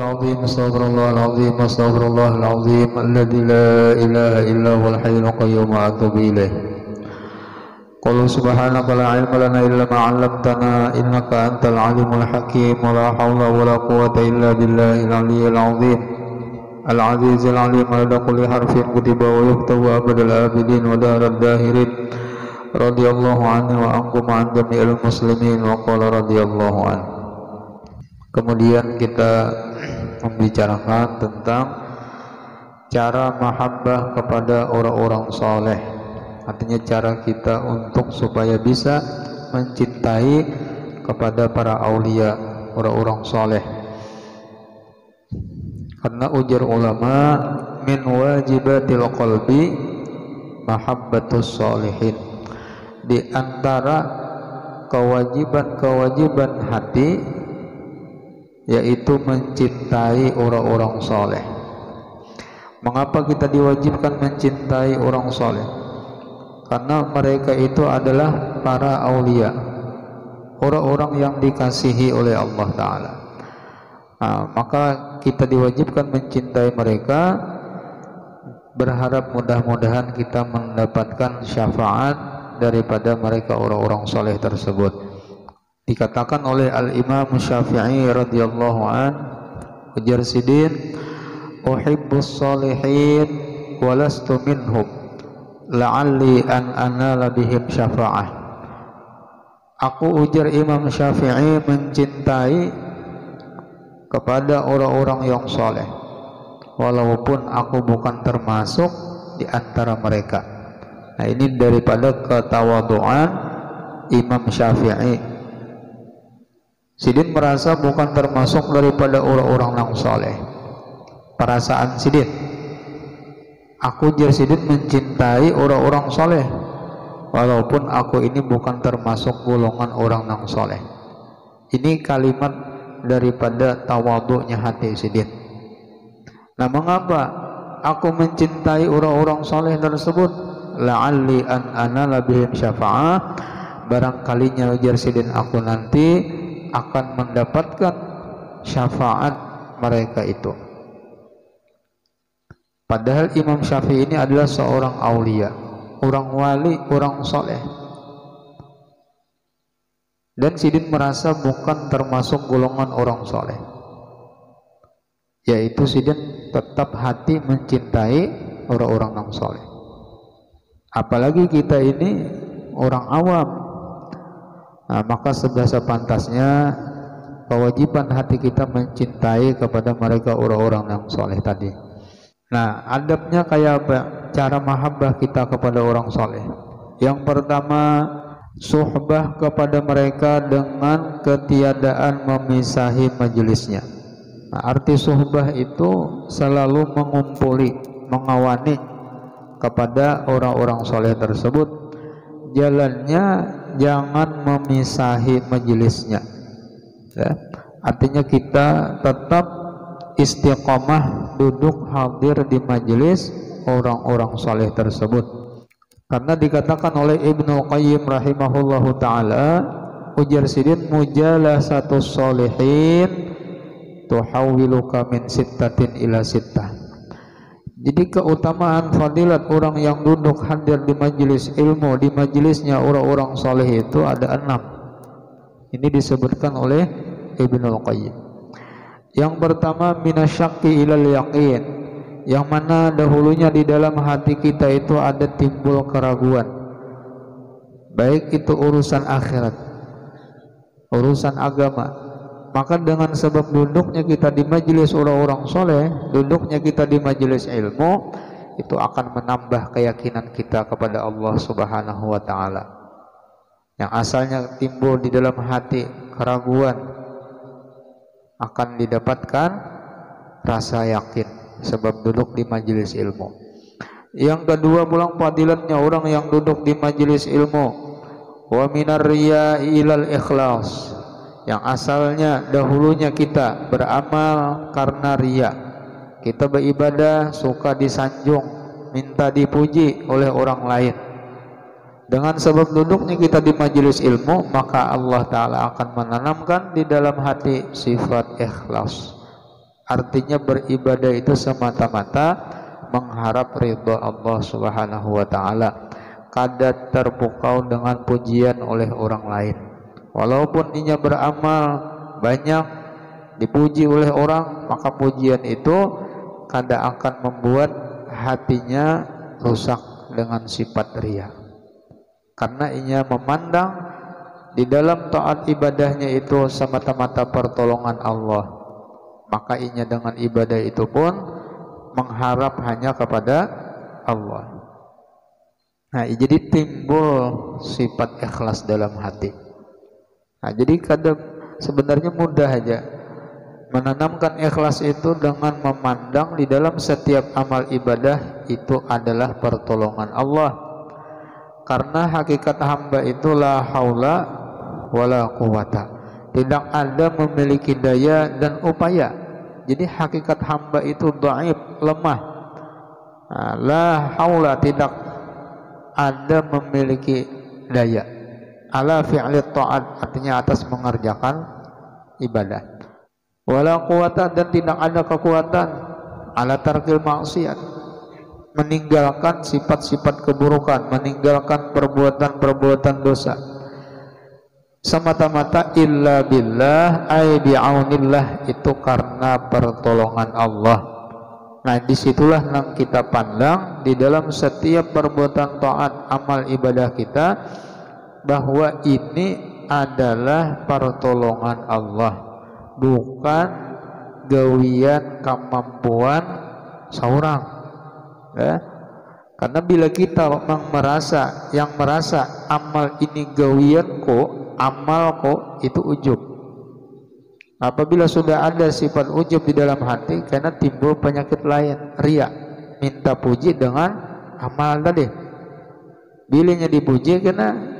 العظيم استغفر الله العظيم استغفر الله العظيم الذي لا إله إلا هو الحي القيوم وأتوب إليه. قل سبحانك لا علم لنا إلا ما علمتنا إنك أنت العليم الحكيم ولا حول ولا قوة إلا بالله العلي العظيم العزيز العليم عدد كل حرف كتب ويكتب أبد الآبدين ودار الداهرين رضي الله عنه وعنكم وعن جميع المسلمين وقال رضي الله عنه. Kemudian kita membicarakan tentang cara mahabbah kepada orang-orang soleh. Artinya cara kita untuk supaya bisa mencintai kepada para aulia, orang-orang soleh. Karena ujar ulama, min wajibatil qalbi mahabbatus solihin. Di antara kewajiban-kewajiban hati yaitu mencintai orang-orang soleh. Mengapa kita diwajibkan mencintai orang soleh? Karena mereka itu adalah para aulia, orang-orang yang dikasihi oleh Allah Ta'ala. Maka kita diwajibkan mencintai mereka, berharap mudah-mudahan kita mendapatkan syafaat daripada mereka orang-orang soleh tersebut. Dikatakan oleh Al-Imam Syafi'i radhiyallahu an, ujar Sidin, uhibbus salihin walastu minhum la'alli an anala bihim syafa'ah. Aku, ujar Imam Syafi'i, mencintai kepada orang-orang yang soleh walaupun aku bukan termasuk di antara mereka. Nah, ini daripada ketawaduan Imam Syafi'i. Sidin merasa bukan termasuk daripada orang-orang yang soleh. Perasaan Sidin, aku, jar Sidin, mencintai orang-orang soleh walaupun aku ini bukan termasuk golongan orang yang soleh. Ini kalimat daripada tawadhu'nya hati Sidin. Nah, mengapa aku mencintai orang-orang soleh tersebut? La'alli an anala bihim syafa'ah, barangkalinya, ujar Sidin, aku nanti akan mendapatkan syafaat mereka itu. Padahal Imam Syafi'i ini adalah seorang aulia, orang wali, orang soleh. Dan Sidin merasa bukan termasuk golongan orang soleh. Yaitu Sidin tetap hati mencintai orang-orang yang soleh. Apalagi kita ini orang awam. Nah, maka sudah sepantasnya kewajiban hati kita mencintai kepada mereka orang-orang yang soleh tadi. Nah, adabnya kayak apa? Cara mahabbah kita kepada orang soleh. Yang pertama, suhbah kepada mereka dengan ketiadaan memisahi majelisnya. Nah, arti suhbah itu selalu mengumpuli, mengawani kepada orang-orang soleh tersebut. Jalannya jangan memisahi majelisnya, ya. Artinya kita tetap istiqomah duduk hadir di majelis orang-orang soleh tersebut. Karena dikatakan oleh Ibnu Qayyim rahimahullahu ta'ala, ujar Sidin, mujalasatus solihin tuhawwiluka min sittatin ila sittah. Jadi keutamaan fadilat orang yang duduk hadir di majelis ilmu, di majelisnya orang-orang soleh itu ada 6. Ini disebutkan oleh Ibnu Qayyim. Yang pertama, minasyaqi ilal yaqin, yang mana dahulunya di dalam hati kita itu ada timbul keraguan, baik itu urusan akhirat, urusan agama. Maka dengan sebab duduknya kita di majelis orang-orang soleh, duduknya kita di majelis ilmu, itu akan menambah keyakinan kita kepada Allah Subhanahu wa ta'ala. Yang asalnya timbul di dalam hati keraguan, akan didapatkan rasa yakin sebab duduk di majelis ilmu. Yang kedua, pulang fadilatnya orang yang duduk di majelis ilmu, wa minar riya'i ilal ikhlas, yang asalnya dahulunya kita beramal karena riya, kita beribadah suka disanjung, minta dipuji oleh orang lain. Dengan sebab duduknya kita di majelis ilmu, maka Allah Ta'ala akan menanamkan di dalam hati sifat ikhlas. Artinya beribadah itu semata-mata mengharap ridha Allah Subhanahu wa taala, kada terpukau dengan pujian oleh orang lain. Walaupun dia beramal banyak, dipuji oleh orang, maka pujian itu kada akan membuat hatinya rusak dengan sifat riya. Karena ia memandang di dalam taat ibadahnya itu semata-mata pertolongan Allah, maka ia dengan ibadah itu pun mengharap hanya kepada Allah. Nah, jadi timbul sifat ikhlas dalam hati. Nah, jadi kadang sebenarnya mudah aja menanamkan ikhlas itu dengan memandang di dalam setiap amal ibadah itu adalah pertolongan Allah. Karena hakikat hamba itu la haula wala quwata, tidak ada memiliki daya dan upaya. Jadi hakikat hamba itu dhaif, lemah. Nah, la haula, tidak ada memiliki daya ala fi'li ta'at, artinya atas mengerjakan ibadah. Wala quwata, dan tidak ada kekuatan ala tarkil maksiat, meninggalkan sifat-sifat keburukan, meninggalkan perbuatan-perbuatan dosa, semata-mata illa billah ay bi'aunillah, itu karena pertolongan Allah. Nah, disitulah yang kita pandang di dalam setiap perbuatan taat amal ibadah kita, bahwa ini adalah pertolongan Allah, bukan gawian kemampuan seorang. Ya. Karena bila kita merasa amal ini gawianku, amalku, itu ujub. Apabila sudah ada sifat ujub di dalam hati, karena timbul penyakit lain, riya, minta puji dengan amal tadi. Bilanya dipuji karena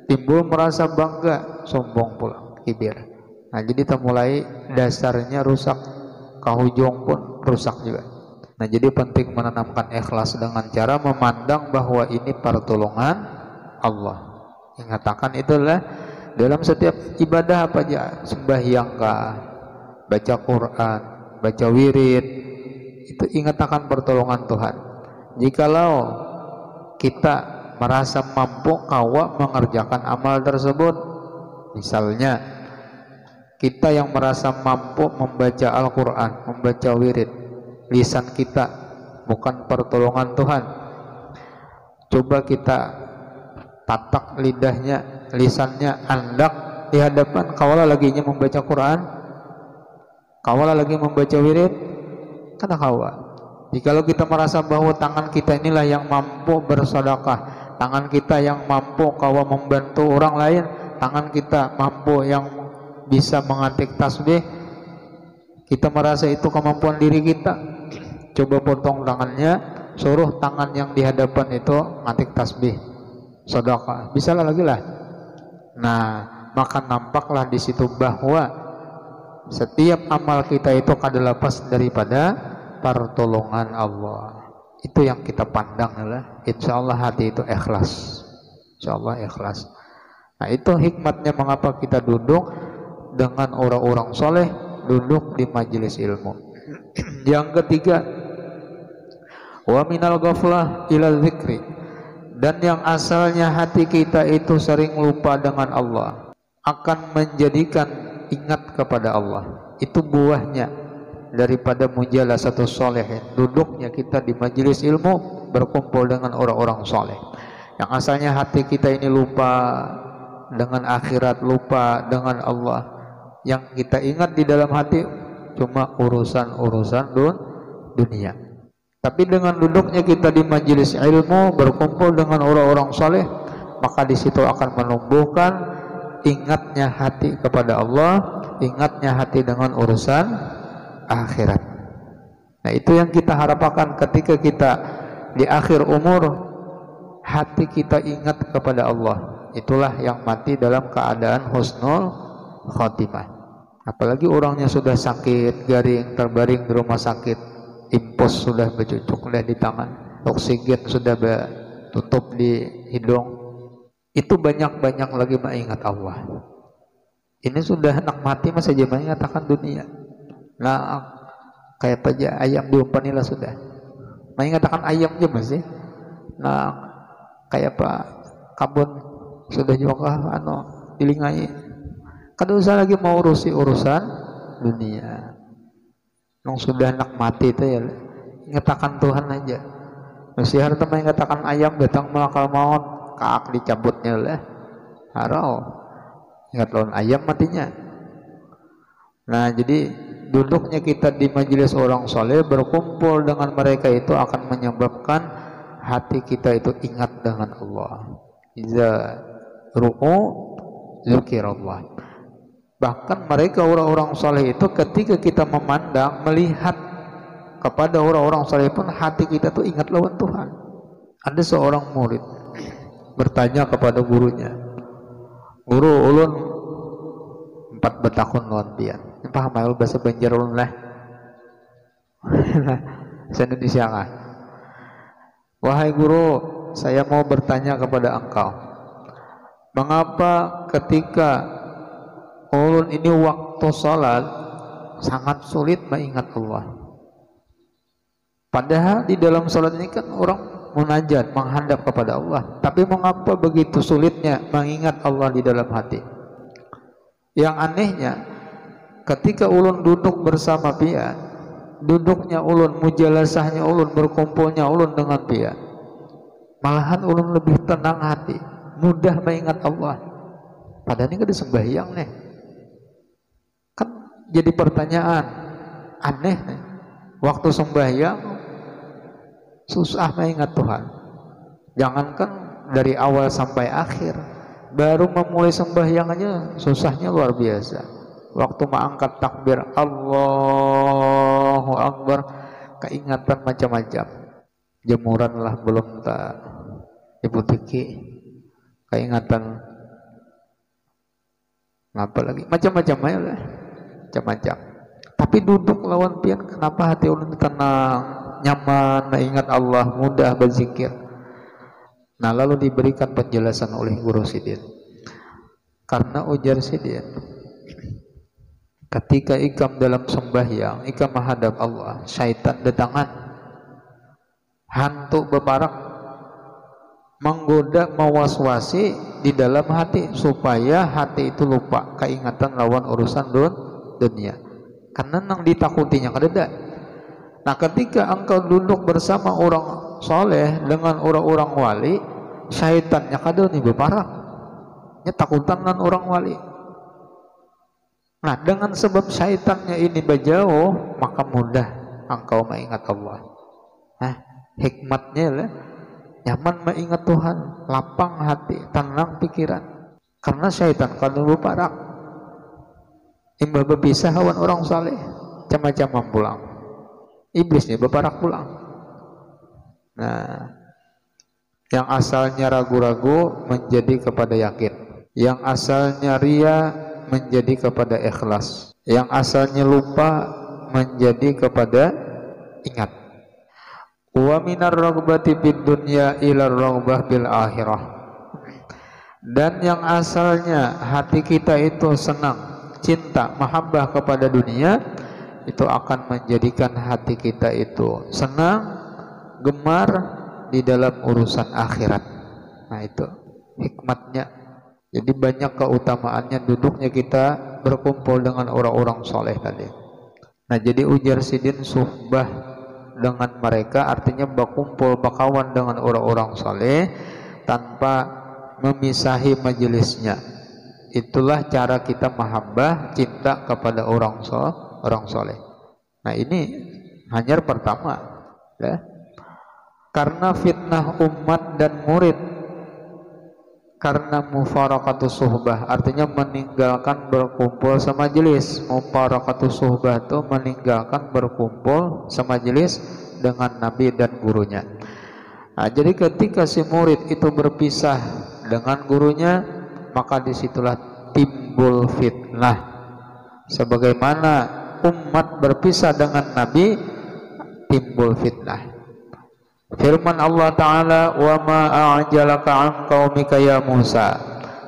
timbul merasa bangga, sombong pula, kibir. Nah, jadi kita mulai dasarnya rusak, kahujung pun rusak juga. Nah, jadi penting menanamkan ikhlas dengan cara memandang bahwa ini pertolongan Allah. Ingatakan itulah dalam setiap ibadah apa aja, sembahyang kah, baca Quran, baca wirid, itu ingat akan pertolongan Tuhan. Jikalau kita merasa mampu kawa mengerjakan amal tersebut, misalnya kita yang merasa mampu membaca Al-Quran, membaca wirid, lisan kita bukan pertolongan Tuhan, coba kita tatak lidahnya, lisannya andak di hadapan kawala laginya membaca Quran, kawala lagi membaca wirid, kata kawa. Jikalau kita merasa bahwa tangan kita inilah yang mampu bersedekah, tangan kita yang mampu kawa membantu orang lain, tangan kita mampu yang bisa mengetik tasbih, kita merasa itu kemampuan diri kita, coba potong tangannya, suruh tangan yang di hadapan itu ngetik tasbih, sedekah, bisalah lagi lah. Nah, maka nampaklah di situ bahwa setiap amal kita itu adalah lepas daripada pertolongan Allah. Itu yang kita pandang adalah insyaallah hati itu ikhlas. Insyaallah ikhlas. Nah, itu hikmatnya mengapa kita duduk dengan orang-orang soleh, duduk di majelis ilmu. Yang ketiga, wa minal ghaflah ila dzikri, dan yang asalnya hati kita itu sering lupa dengan Allah akan menjadikan ingat kepada Allah. Itu buahnya daripada mujalasatus sholihin, duduknya kita di majelis ilmu berkumpul dengan orang-orang soleh. Yang asalnya hati kita ini lupa dengan akhirat, lupa dengan Allah, yang kita ingat di dalam hati cuma urusan-urusan dunia. Tapi dengan duduknya kita di majelis ilmu berkumpul dengan orang-orang soleh, maka di situ akan menumbuhkan ingatnya hati kepada Allah, ingatnya hati dengan urusan akhirat. Nah, itu yang kita harapkan ketika kita di akhir umur, hati kita ingat kepada Allah. Itulah yang mati dalam keadaan husnul khotimah. Apalagi orangnya sudah sakit, garing, terbaring di rumah sakit, impus sudah bercucuk di tangan, oksigen sudah tutup di hidung, itu banyak-banyak lagi mengingat Allah. Ini sudah anak mati masih aja mengatakan dunia. Nah, kayak aja ayam diumpanilah sudah. Main katakan ayam aja masih. Nah, kayak apa kabun sudah juga dilingai. Kada usah lagi mau urusan dunia. Nong sudah nak mati itu ya ngatakan Tuhan aja. Masih harta main katakan ayam datang malakal maut kaak dicabutnya lah. Harau ingat lawan ayam matinya. Nah, jadi duduknya kita di majelis orang soleh berkumpul dengan mereka itu akan menyebabkan hati kita itu ingat dengan Allah. Iza ru'u zikirallah. Bahkan mereka orang-orang soleh itu ketika kita memandang, melihat kepada orang-orang soleh pun hati kita tuh ingat lawan Tuhan. Ada seorang murid bertanya kepada gurunya, "Guru, ulun 4 betakun lawan pian." Paham ya bahasa Banjar ulun lah. Bahasa Indonesia kah? "Wahai guru, saya mau bertanya kepada engkau. Mengapa ketika ulun ini waktu salat sangat sulit mengingat Allah? Padahal di dalam salat ini kan orang munajat, menghadap kepada Allah. Tapi mengapa begitu sulitnya mengingat Allah di dalam hati?" Yang anehnya, ketika ulun duduk bersama pian, duduknya ulun, mujalasahnya ulun, berkumpulnya ulun dengan pian, malahan ulun lebih tenang hati, mudah mengingat Allah. Padahal ini kan sembahyang nih. Kan jadi pertanyaan aneh nih. Waktu sembahyang susah mengingat Tuhan. Jangankan dari awal sampai akhir, baru memulai sembahyang aja susahnya luar biasa. Waktu mengangkat takbir Allahu Akbar, keingatan macam-macam. Jemuran lah belum tak diputiki, keingatan ngapa lagi macam-macam aja lah, macam-macam. Tapi duduk lawan pian, kenapa hati ulun tenang, nyaman, mengingat Allah, mudah berzikir. Nah, lalu diberikan penjelasan oleh Guru Sidin. Karena ujar Sidin, ketika ikam dalam sembahyang, ikam menghadap Allah, syaitan datangan, hantu bebarak, menggoda, mewaswasi di dalam hati supaya hati itu lupa keingatan lawan urusan dunia. Karena nang ditakutinya kadeda. Nah, ketika engkau duduk bersama orang soleh dengan orang-orang wali, syaitannya kada nih beparak, nya takutan dengan orang wali. Nah, dengan sebab syaitannya ini berjauh, maka mudah engkau mengingat Allah. Nah, hikmatnya lah nyaman mengingat Tuhan, lapang hati, tenang pikiran. Karena syaitan kada beparak, imbah berpisah lawan orang saleh, macam-macam pulang. Iblisnya beparak pulang. Nah, yang asalnya ragu-ragu menjadi kepada yakin, yang asalnya ria menjadi kepada ikhlas, yang asalnya lupa menjadi kepada ingat. Wa minar raghbati fid dunya ila raghbah bil akhirah. Dan yang asalnya hati kita itu senang, cinta, mahabbah kepada dunia, itu akan menjadikan hati kita itu senang, gemar di dalam urusan akhirat. Nah, itu hikmatnya. Jadi banyak keutamaannya duduknya kita berkumpul dengan orang-orang soleh tadi. Nah, jadi ujar Sidin, suhbah dengan mereka artinya berkumpul, berkawan dengan orang-orang soleh tanpa memisahi majelisnya. Itulah cara kita mahabbah, cinta kepada orang soleh. Nah, ini hanya pertama ya. Karena fitnah umat dan murid, karena mufaraqatus suhbah artinya meninggalkan berkumpul semajelis. Mufaraqatus suhbah itu meninggalkan berkumpul semajelis dengan Nabi dan gurunya. Nah, jadi ketika si murid itu berpisah dengan gurunya, maka disitulah timbul fitnah. Sebagaimana umat berpisah dengan Nabi, timbul fitnah. Firman Allah Ta'ala, wa ma a'jalaka an qaumika ya Musa,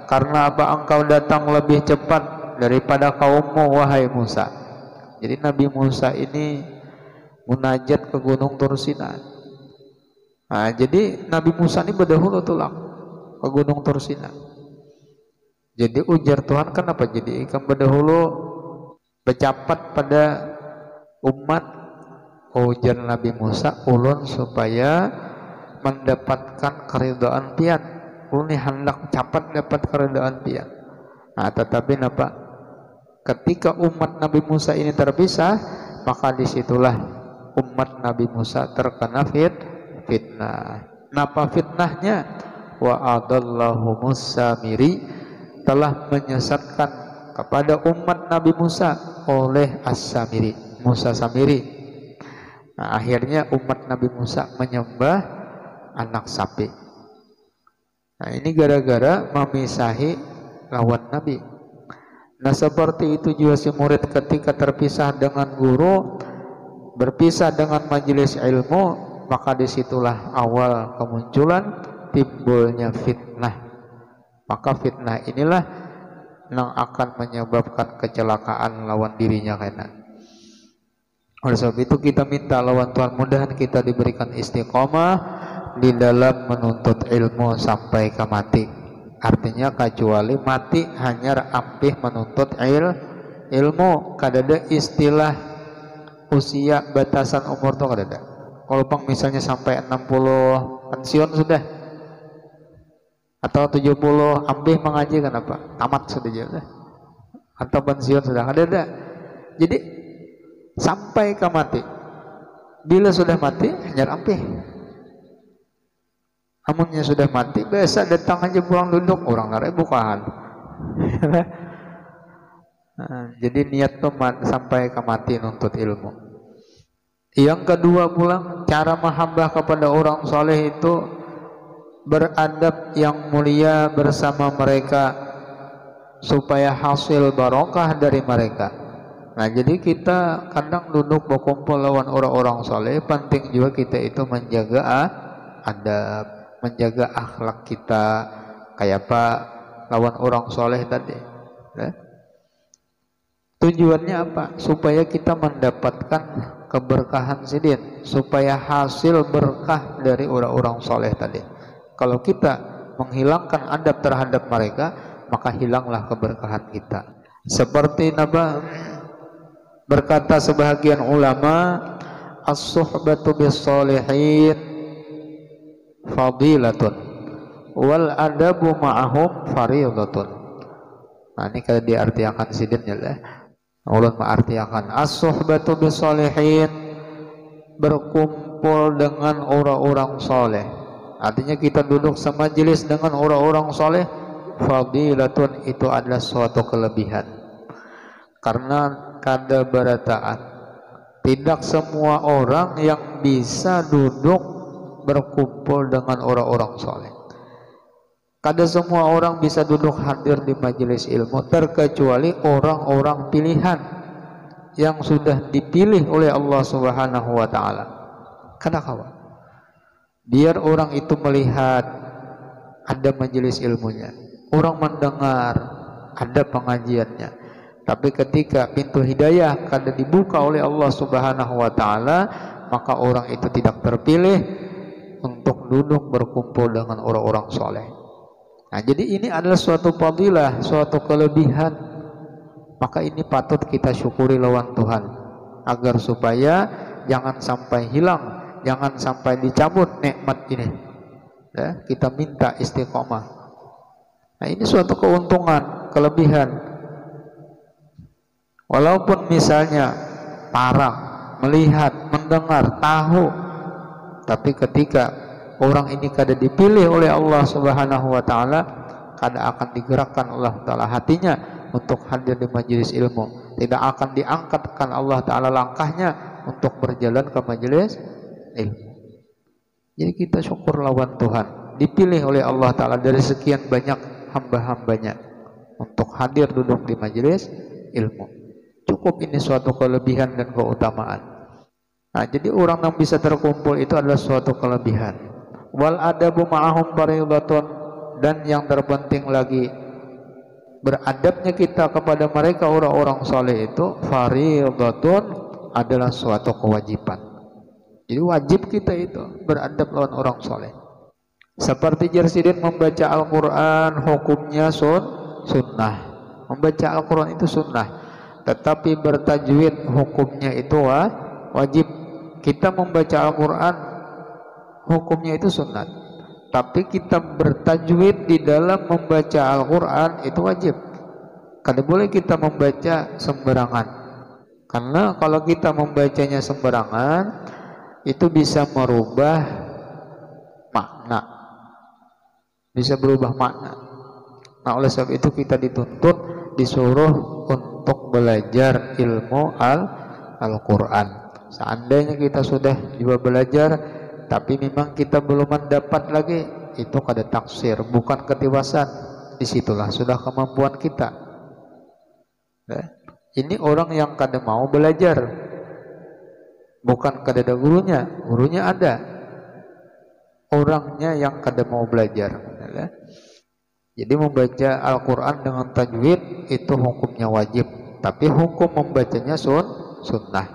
karena apa engkau datang lebih cepat daripada kaummu wahai Musa. Jadi Nabi Musa ini munajat ke Gunung Tur Sina. Nah, jadi Nabi Musa ini berdahulu tulak ke Gunung Tur Sina. Jadi ujar Tuhan kenapa jadi ikan berdahulu bercapat pada umat. Ujar Nabi Musa ulun supaya mendapatkan keridhaan pian. Ulun hendak capat dapat keridhaan pian. Nah, tetapi napa? Ketika umat Nabi Musa ini terpisah, maka disitulah umat Nabi Musa terkena fitnah. Napa fitnahnya? Wa adallahu Samiri, telah menyesatkan kepada umat Nabi Musa oleh As-Samiri, Musa Samiri. Nah, akhirnya umat Nabi Musa menyembah anak sapi. Nah, ini gara-gara memisahi lawan Nabi. Nah, seperti itu juga si murid ketika terpisah dengan guru, berpisah dengan majelis ilmu, maka disitulah awal kemunculan timbulnya fitnah. Maka fitnah inilah yang akan menyebabkan kecelakaan lawan dirinya kena. Oleh sebab itu kita minta lawan Tuhan, mudahan kita diberikan istiqomah di dalam menuntut ilmu sampai ke mati. Artinya kecuali mati hanya ampih menuntut ilmu. Kadada istilah usia batasan umur tuh kadada. Kalau bang misalnya sampai 60 pensiun sudah, atau 70 ampih mengaji kenapa? Tamat sudah juga. Atau pensiun sudah kadada. Jadi sampai ke mati. Bila sudah mati hanya ampih. Amunnya sudah mati, biasa datang aja pulang duduk, orang larai bukan. Nah, jadi niat sampai ke mati nuntut ilmu. Yang kedua pula, cara mahambah kepada orang soleh itu beradab yang mulia bersama mereka supaya hasil barokah dari mereka. Nah, jadi kita kadang duduk berkumpul lawan orang-orang soleh, penting juga kita itu menjaga adab, menjaga akhlak kita kayak apa lawan orang soleh tadi. Tujuannya apa? Supaya kita mendapatkan keberkahan sidin, supaya hasil berkah dari orang-orang soleh tadi. Kalau kita menghilangkan adab terhadap mereka, maka hilanglah keberkahan kita. Seperti berkata sebahagian ulama, as-suhbatu bis-sholihin fadilatun wal adabu ma'ahum faridatun. Nah, ini kalau diartiakan sidin ya lah. Ulun mengartiakan as-suhbatu bis-sholihin, berkumpul dengan orang-orang soleh. Artinya kita duduk semajelis dengan orang-orang soleh, fadilatun, itu adalah suatu kelebihan. Karena kada berataan, tidak semua orang yang bisa duduk berkumpul dengan orang-orang soleh. Kada semua orang bisa duduk hadir di majelis ilmu, terkecuali orang-orang pilihan yang sudah dipilih oleh Allah Subhanahu wa taala. Kada kawan, biar orang itu melihat ada majelis ilmunya, orang mendengar ada pengajiannya. Tapi ketika pintu hidayah kada dibuka oleh Allah Subhanahu wa taala, maka orang itu tidak terpilih untuk duduk berkumpul dengan orang-orang soleh. Nah, jadi ini adalah suatu fadilah, suatu kelebihan. Maka ini patut kita syukuri lawan Tuhan, agar supaya jangan sampai hilang, jangan sampai dicabut nikmat ini. Ya, kita minta istiqomah. Nah, ini suatu keuntungan, kelebihan. Walaupun misalnya parang, melihat, mendengar, tahu, tapi ketika orang ini kada dipilih oleh Allah Subhanahu wa taala, kada akan digerakkan Allah taala hatinya untuk hadir di majelis ilmu. Tidak akan diangkatkan Allah taala langkahnya untuk berjalan ke majelis ilmu. Jadi kita syukur lawan Tuhan, dipilih oleh Allah taala dari sekian banyak hamba-hambanya untuk hadir duduk di majelis ilmu. Cukup ini suatu kelebihan dan keutamaan. Nah, jadi orang yang bisa terkumpul itu adalah suatu kelebihan. Wal adabu ma'ahum faridatun, dan yang terpenting lagi, beradabnya kita kepada mereka orang-orang soleh itu faridatun, adalah suatu kewajiban. Jadi wajib kita itu beradab lawan orang soleh. Seperti Jarsidin membaca Al-Quran, hukumnya sunnah. Membaca Al-Quran itu sunnah, tetapi bertajwid hukumnya itu wajib. Kita membaca Al-Quran hukumnya itu sunnah, tapi kita bertajwid di dalam membaca Al-Quran itu wajib. Kada boleh kita membaca sembarangan, karena kalau kita membacanya sembarangan itu bisa merubah makna, bisa berubah makna. Nah, oleh sebab itu kita dituntut, disuruh untuk belajar ilmu Al-Quran. Seandainya kita sudah juga belajar, tapi memang kita belum mendapat lagi, itu kada taksir, bukan ketiwasan. Disitulah sudah kemampuan kita. Ini orang yang kada mau belajar, bukan kada ada gurunya, gurunya ada. Orangnya yang kada mau belajar. Jadi membaca Al-Quran dengan tajwid itu hukumnya wajib, tapi hukum membacanya sunnah.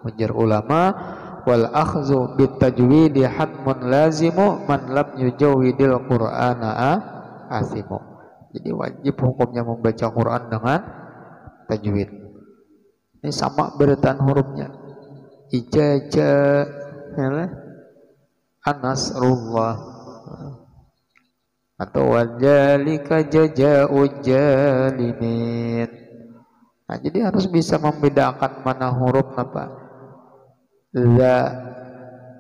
Ujar ulama, wal akhzu bit tajwidi hatmun lazimu man lam yujawwidil qur'ana asimu. Jadi wajib hukumnya membaca Quran dengan tajwid. Ini sama beretan hurufnya. Ijaja, anasrullah, atau wadzalika jazaa'ul jalimin. Nah, jadi harus bisa membedakan mana huruf apa.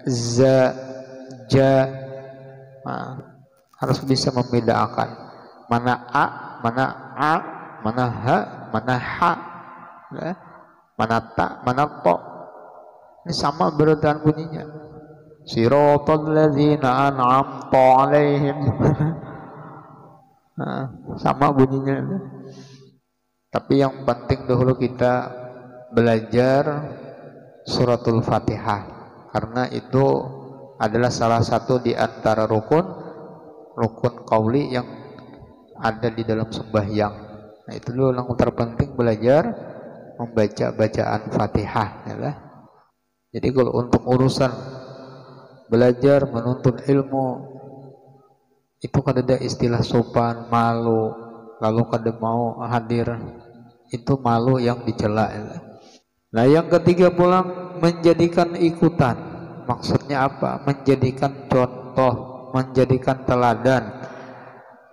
Za, ja, nah, harus bisa membedakan mana a, mana ha, mana ha, mana ta, mana to. Ini sama beretan bunyinya. Siratal ladzina an'amta 'alaihim. Nah, sama bunyinya. Tapi yang penting dahulu kita belajar suratul Fatihah, karena itu adalah salah satu di antara rukun qauli yang ada di dalam sembahyang. Nah, itu dulu yang terpenting, belajar membaca bacaan Fatihah ya. Jadi kalau untuk urusan belajar menuntut ilmu itu kada ada istilah sopan, malu, lalu kada mau hadir, itu malu yang dicela ya. Nah, yang ketiga pula menjadikan ikutan. Maksudnya apa? Menjadikan contoh, menjadikan teladan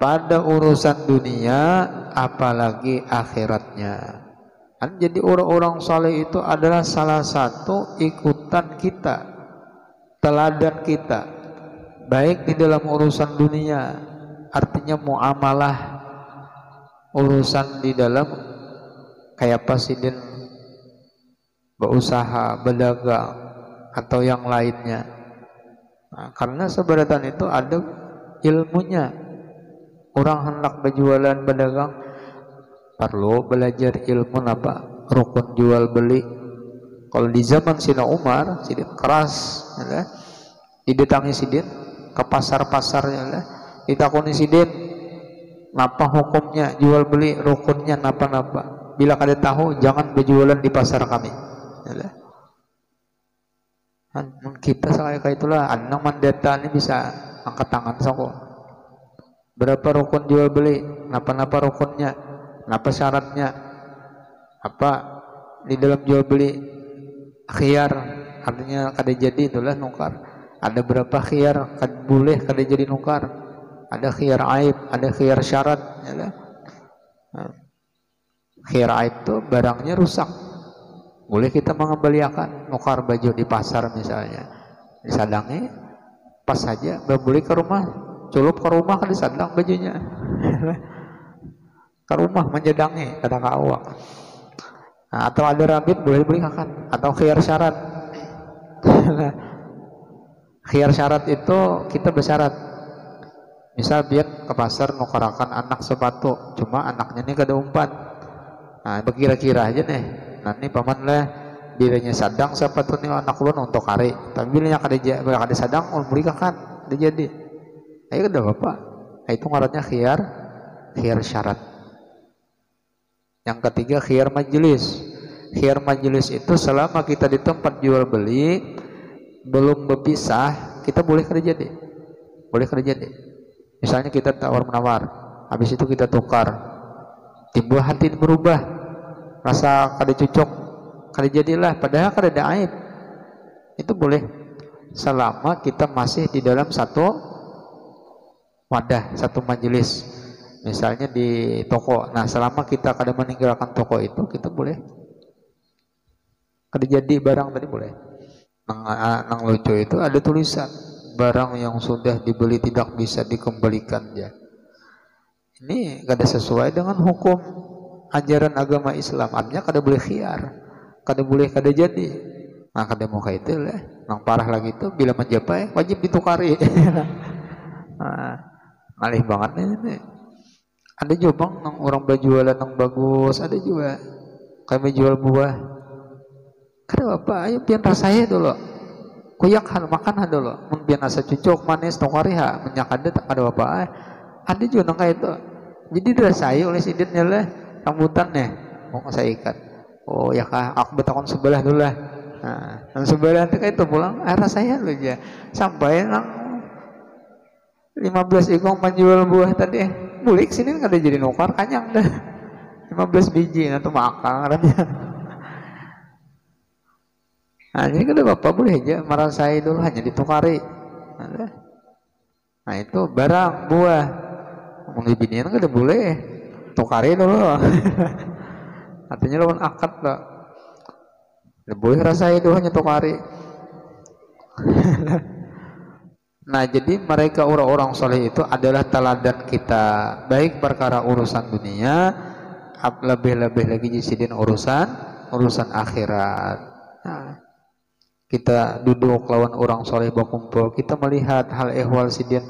pada urusan dunia apalagi akhiratnya. Kan jadi orang-orang saleh itu adalah salah satu ikutan kita, teladan kita, baik di dalam urusan dunia, artinya muamalah, urusan di dalam kayak presiden berusaha, berdagang, atau yang lainnya. Nah, karena seberatan itu ada ilmunya. Orang hendak berjualan, berdagang, perlu belajar ilmu apa? Rukun jual beli. Kalau di zaman Sina Umar, sidin keras, ya, didatangi sidin ke pasar-pasarnya, ya, ditakuni sidin, napa hukumnya jual beli, rukunnya napa-napa. Bila kada tahu, jangan berjualan di pasar kami. Kita kayak itulah, anak mandata ini bisa angkat tangan soko. Berapa rukun jual beli, napa-napa rukunnya, napa syaratnya, apa di dalam jual beli khiyar, artinya kada jadi itulah nukar. Ada berapa khiyar kada boleh, kada jadi nukar. Ada khiyar aib, ada khiyar syarat ya. Khiyar aib itu barangnya rusak, boleh kita mengembalikan. Nukar baju di pasar misalnya, disadangi pas saja beli ke rumah, culup ke rumah kan disadang bajunya ke rumah menjadangi kada kaawak. Nah, atau ada rabit boleh beli kakan, atau khiyar syarat. Khiyar syarat itu kita bersyarat, misal biar ke pasar nukarakan anak sepatu, cuma anaknya ini kada umpan. Nah, berkira-kira aja nih, nanti paman lah bilanya sadang sepatu nih anak ulun untuk hari, tapi bilanya kada sadang beli kakan, kada jadi. Ayo kada apa-apa. Nah, itu ngarannya khiyar syarat. Yang ketiga khiyar majelis. Khiyar majelis itu selama kita di tempat jual beli belum berpisah, kita boleh kerja deh. Boleh kerja deh. Misalnya kita tawar menawar, habis itu kita tukar, timbul hati berubah, rasa kada cocok, kada jadilah, padahal kada ada aib. Itu boleh selama kita masih di dalam satu wadah, satu majelis. Misalnya di toko. Nah, selama kita kada meninggalkan toko itu, kita boleh kada jadi barang tadi boleh. Nang lucu itu ada tulisan, barang yang sudah dibeli tidak bisa dikembalikan ya. Ini kada sesuai dengan hukum ajaran agama Islam. Artinya kada boleh khiar, kada boleh kada jadi. Nah, kada mau kayak itu lah. Nang parah lagi itu bila menjapai wajib ditukari. Nah, alih banget ini. Ada juga bang nang orang berjualan nang bagus, ada juga kami jual buah. Kada apa, ayo pian rasanya dulu. Kuyak hal makan dulu. Mun pian rasa cucuk manis tukari ha, menyakade tak ada apa. Ada juga nang kayak itu. Jadi dirasai oleh sidinnya lah rambutannya. Mau saya ikat. Oh ya kah, aku betakon sebelah dulu lah. Nah, yang sebelah itu kayak itu pulang, rasanya lu aja. Sampai nang 15 ikong penjual buah tadi, bulik sini kada jadi nukar kanyang dah. 15 biji atau makan katanya. Nah, jadi kada bapak boleh aja merasai dulu hanya ditukari. Nah, itu barang buah. Ngomong binian kada boleh. Tukari dulu. Artinya lawan akad lah. Boleh rasai itu hanya tukari. Nah, jadi mereka orang-orang soleh itu adalah teladan kita, baik perkara urusan dunia, lebih-lebih lagi jisidin urusan akhirat. Nah, kita duduk lawan orang soleh berkumpul, kita melihat hal ehwal sidin,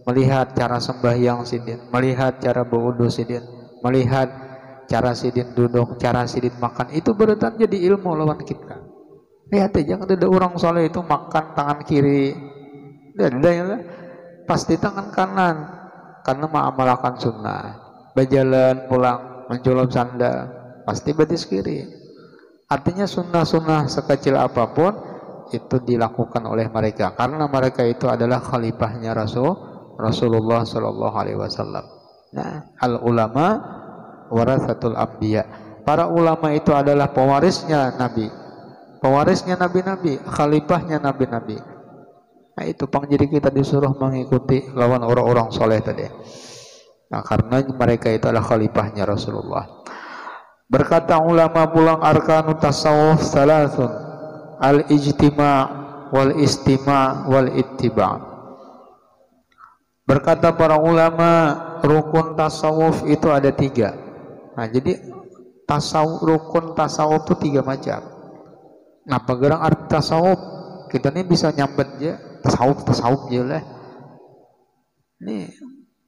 melihat cara sembahyang sidin, melihat cara berwudu sidin, melihat cara sidin duduk, cara sidin makan, itu berarti jadi ilmu lawan kita. Lihat aja, jangan ada orang soleh itu makan tangan kiri. Dan pasti tangan kanan karena mengamalkan sunnah. Berjalan pulang menculap sandal pasti betis kiri. Artinya sunnah-sunnah sekecil apapun itu dilakukan oleh mereka karena mereka itu adalah khalifahnya Rasulullah Shallallahu Alaihi Wasallam. Nah, al ulama warasatul anbiya. Para ulama itu adalah pewarisnya Nabi, pewarisnya nabi-nabi, khalifahnya nabi-nabi. Nah, itu pang jadi kita disuruh mengikuti lawan orang-orang soleh tadi. Nah, karena mereka itu adalah khalifahnya Rasulullah. Berkata ulama pulang arkanu tasawuf salasun al-ijtima' wal istima' wal ittiba'. Berkata para ulama rukun tasawuf itu ada 3. Nah, jadi rukun tasawuf itu 3 macam. Nah, pegerang arti tasawuf kita ini bisa nyambet aja. Tasawuf je lah. Nih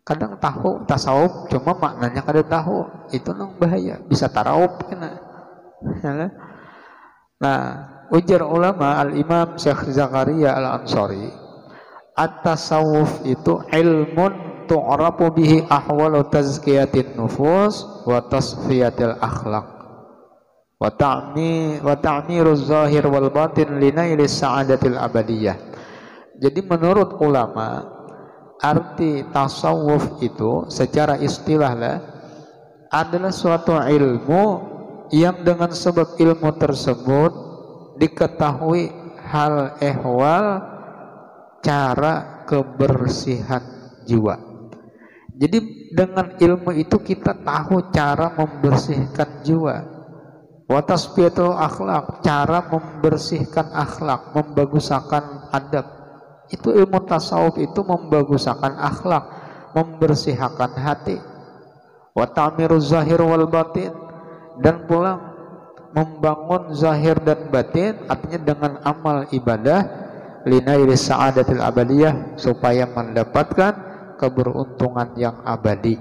kadang tahu tasawuf cuma maknanya kada tahu, itu nang bahaya, bisa tarawuf kena. Nah, ujar ulama al-Imam Syekh Zakaria Al-Ansari, at-tasawuf itu ilmun tu'rafu bihi ahwalu tazkiyatin nufus wa tasfiyatil akhlaq wa ta'miruz zahir wal batin linailis sa'adatil abadiyah. Jadi menurut ulama arti tasawuf itu secara istilah lah adalah suatu ilmu yang dengan sebab ilmu tersebut diketahui hal ehwal cara kebersihan jiwa. Jadi dengan ilmu itu kita tahu cara membersihkan jiwa. Wa tasfiyatul akhlak, cara membersihkan akhlak, membaguskan adab. Itu ilmu tasawuf itu membaguskan akhlak, membersihkan hati. Wa ta'miruz zahir wal batin, dan pula membangun zahir dan batin, artinya dengan amal ibadah linailis sa'adatil abadiyah, supaya mendapatkan keberuntungan yang abadi.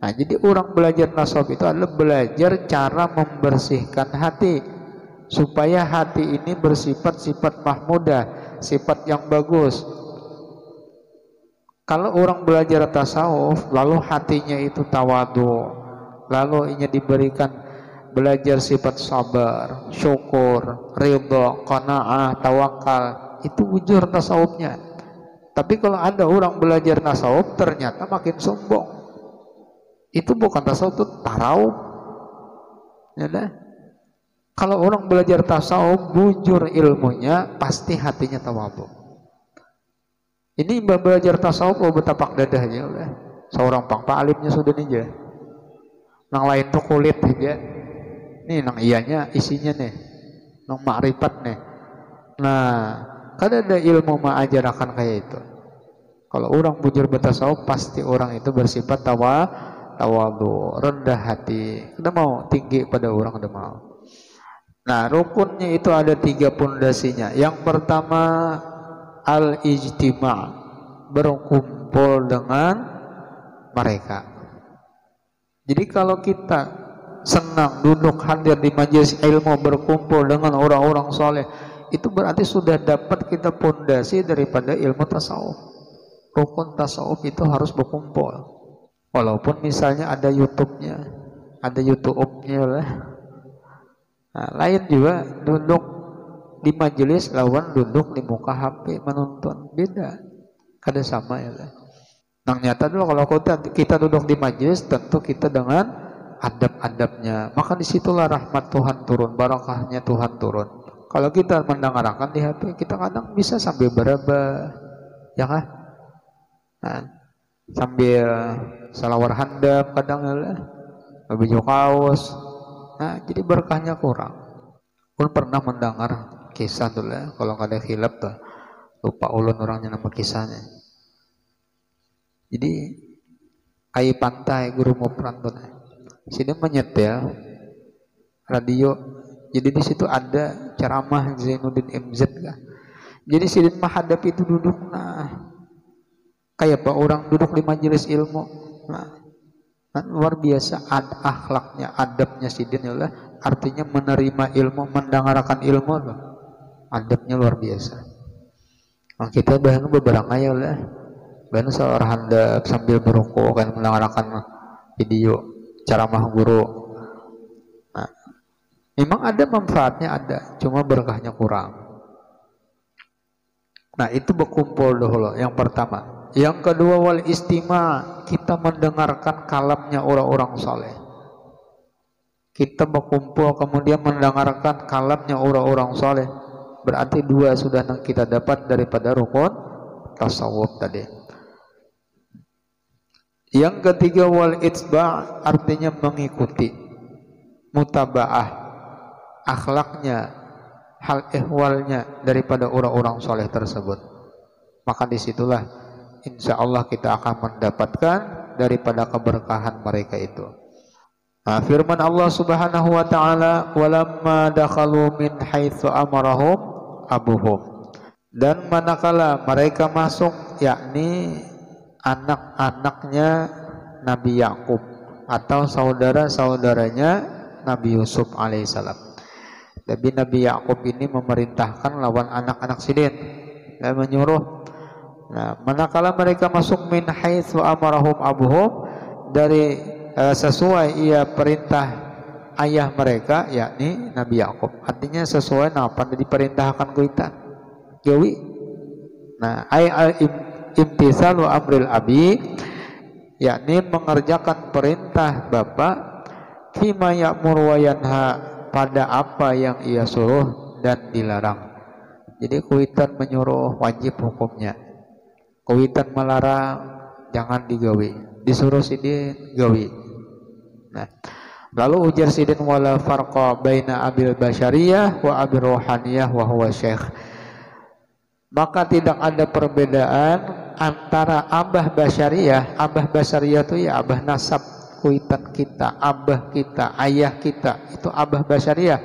Nah, jadi orang belajar tasawuf itu adalah belajar cara membersihkan hati supaya hati ini bersifat-sifat mahmudah, sifat yang bagus. Kalau orang belajar tasawuf lalu hatinya itu tawadu, lalu ini diberikan belajar sifat sabar, syukur, ridha, qanaah, tawakal, itu bujur tasawufnya. Tapi kalau ada orang belajar tasawuf ternyata makin sombong, itu bukan tasawuf, itu tarau. Ya dah. Kalau orang belajar tasawuf bujur ilmunya, pasti hatinya tawadhu. Ini belajar tasawuf betapa dadahnya oleh seorang pangpa alimnya sudah nih. Nang lain tuh kulit aja. Nih nang ianya isinya nih. Nang ma'rifat nih. Nah, kan ada ilmu ma'ajarakan kayak itu. Kalau orang bujur bertasawuf pasti orang itu bersifat tawadhu, rendah hati. Udah mau tinggi pada orang, udah mau. Nah, rukunnya itu ada 3 pondasinya. Yang pertama al-ijtima', berkumpul dengan mereka. Jadi kalau kita senang duduk hadir di majelis ilmu, berkumpul dengan orang-orang soleh, itu berarti sudah dapat kita pondasi daripada ilmu tasawuf. Rukun tasawuf itu harus berkumpul. Walaupun misalnya ada YouTube-nya, ada YouTube-nya lah. Nah, lain juga duduk di majelis lawan duduk di muka HP menonton, beda. Kada sama ya lah. Nang nyata dulu kalau kita duduk di majelis, tentu kita dengan adab-adabnya. Maka disitulah rahmat Tuhan turun, barakahnya Tuhan turun. Kalau kita mendengarkan di HP, kita kadang bisa sambil beraba, ya kan? Nah, sambil salawar handap kadang ya lah, baju kaos. Nah, jadi berkahnya kurang. Pun pernah mendengar kisah dulu ya, kalau ada khilaf tuh, lupa ulun orangnya nama kisahnya. Jadi ai pantai guru mupran tuh, sini menyetel radio. Jadi di situ ada ceramah Zainuddin MZ kan. Jadi sidin menghadap itu duduk, nah kayak apa orang duduk di majelis ilmu. Nah, luar biasa akhlaknya, adabnya sidin ya, artinya menerima ilmu, mendengarkan ilmu loh. Adabnya luar biasa. Nah, kita bahan beberapa ya lah. Bahan seorang handap sambil berukuk kan mendengarkan video ceramah guru. Nah, memang ada manfaatnya, ada, cuma berkahnya kurang. Nah, itu berkumpul dulu yang pertama. Yang kedua wal istima', kita mendengarkan kalamnya orang-orang saleh. Kita berkumpul kemudian mendengarkan kalamnya orang-orang saleh. Berarti 2 sudah kita dapat daripada rukun tasawuf tadi. Yang ketiga wal itsba', artinya mengikuti, mutaba'ah, akhlaknya, hal ihwalnya daripada orang-orang soleh tersebut. Maka disitulah insya Allah kita akan mendapatkan daripada keberkahan mereka itu. Nah, firman Allah Subhanahu wa taala, walamma dakhalu min haitsu amarahum abuhum, dan manakala mereka masuk, yakni anak-anaknya Nabi Yakub atau saudara-saudaranya Nabi Yusuf alaihissalam. Tapi Nabi Yakub ini memerintahkan lawan anak-anak sidin dan menyuruh. Nah, manakala mereka masuk min haitsu amarahum abuhum, dari sesuai ia perintah ayah mereka, yakni Nabi Yakub. Artinya sesuai apa yang diperintahkan kuitan. Gawi. Nah, imtisalu amril abi, yakni mengerjakan perintah bapak, fima ya'mur wa yanha, pada apa yang ia suruh dan dilarang. Jadi kuitan menyuruh wajib hukumnya, kuitan melarang jangan digawi, disuruh sidin gawi. Nah, lalu ujar sidin wala farqa baina abil basyariyah wa abil rohaniyah wa huwa syekh, maka tidak ada perbedaan antara abah basyariyah. Abah basyariyah itu ya abah nasab, kuitan kita, abah kita, ayah kita, itu abah basyariyah.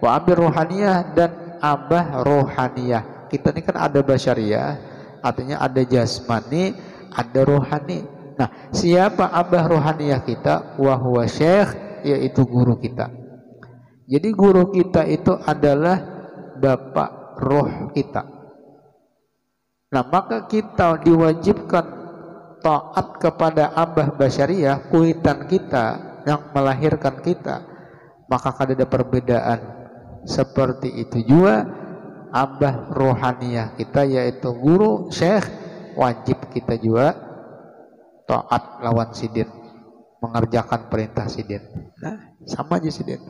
Wa abir rohaniyah, dan abah rohaniyah. Kita ini kan ada basyariyah, artinya ada jasmani, ada rohani. Nah, siapa abah rohaniyah kita? Wa huwa syekh, yaitu guru kita. Jadi guru kita itu adalah bapak roh kita. Nah, maka kita diwajibkan taat kepada abah basyariyah, kuitan kita yang melahirkan kita. Maka kada ada perbedaan seperti itu juga abah rohaniyah kita yaitu guru syekh, wajib kita juga taat lawan sidin, mengerjakan perintah sidin. Nah, sama aja sidin.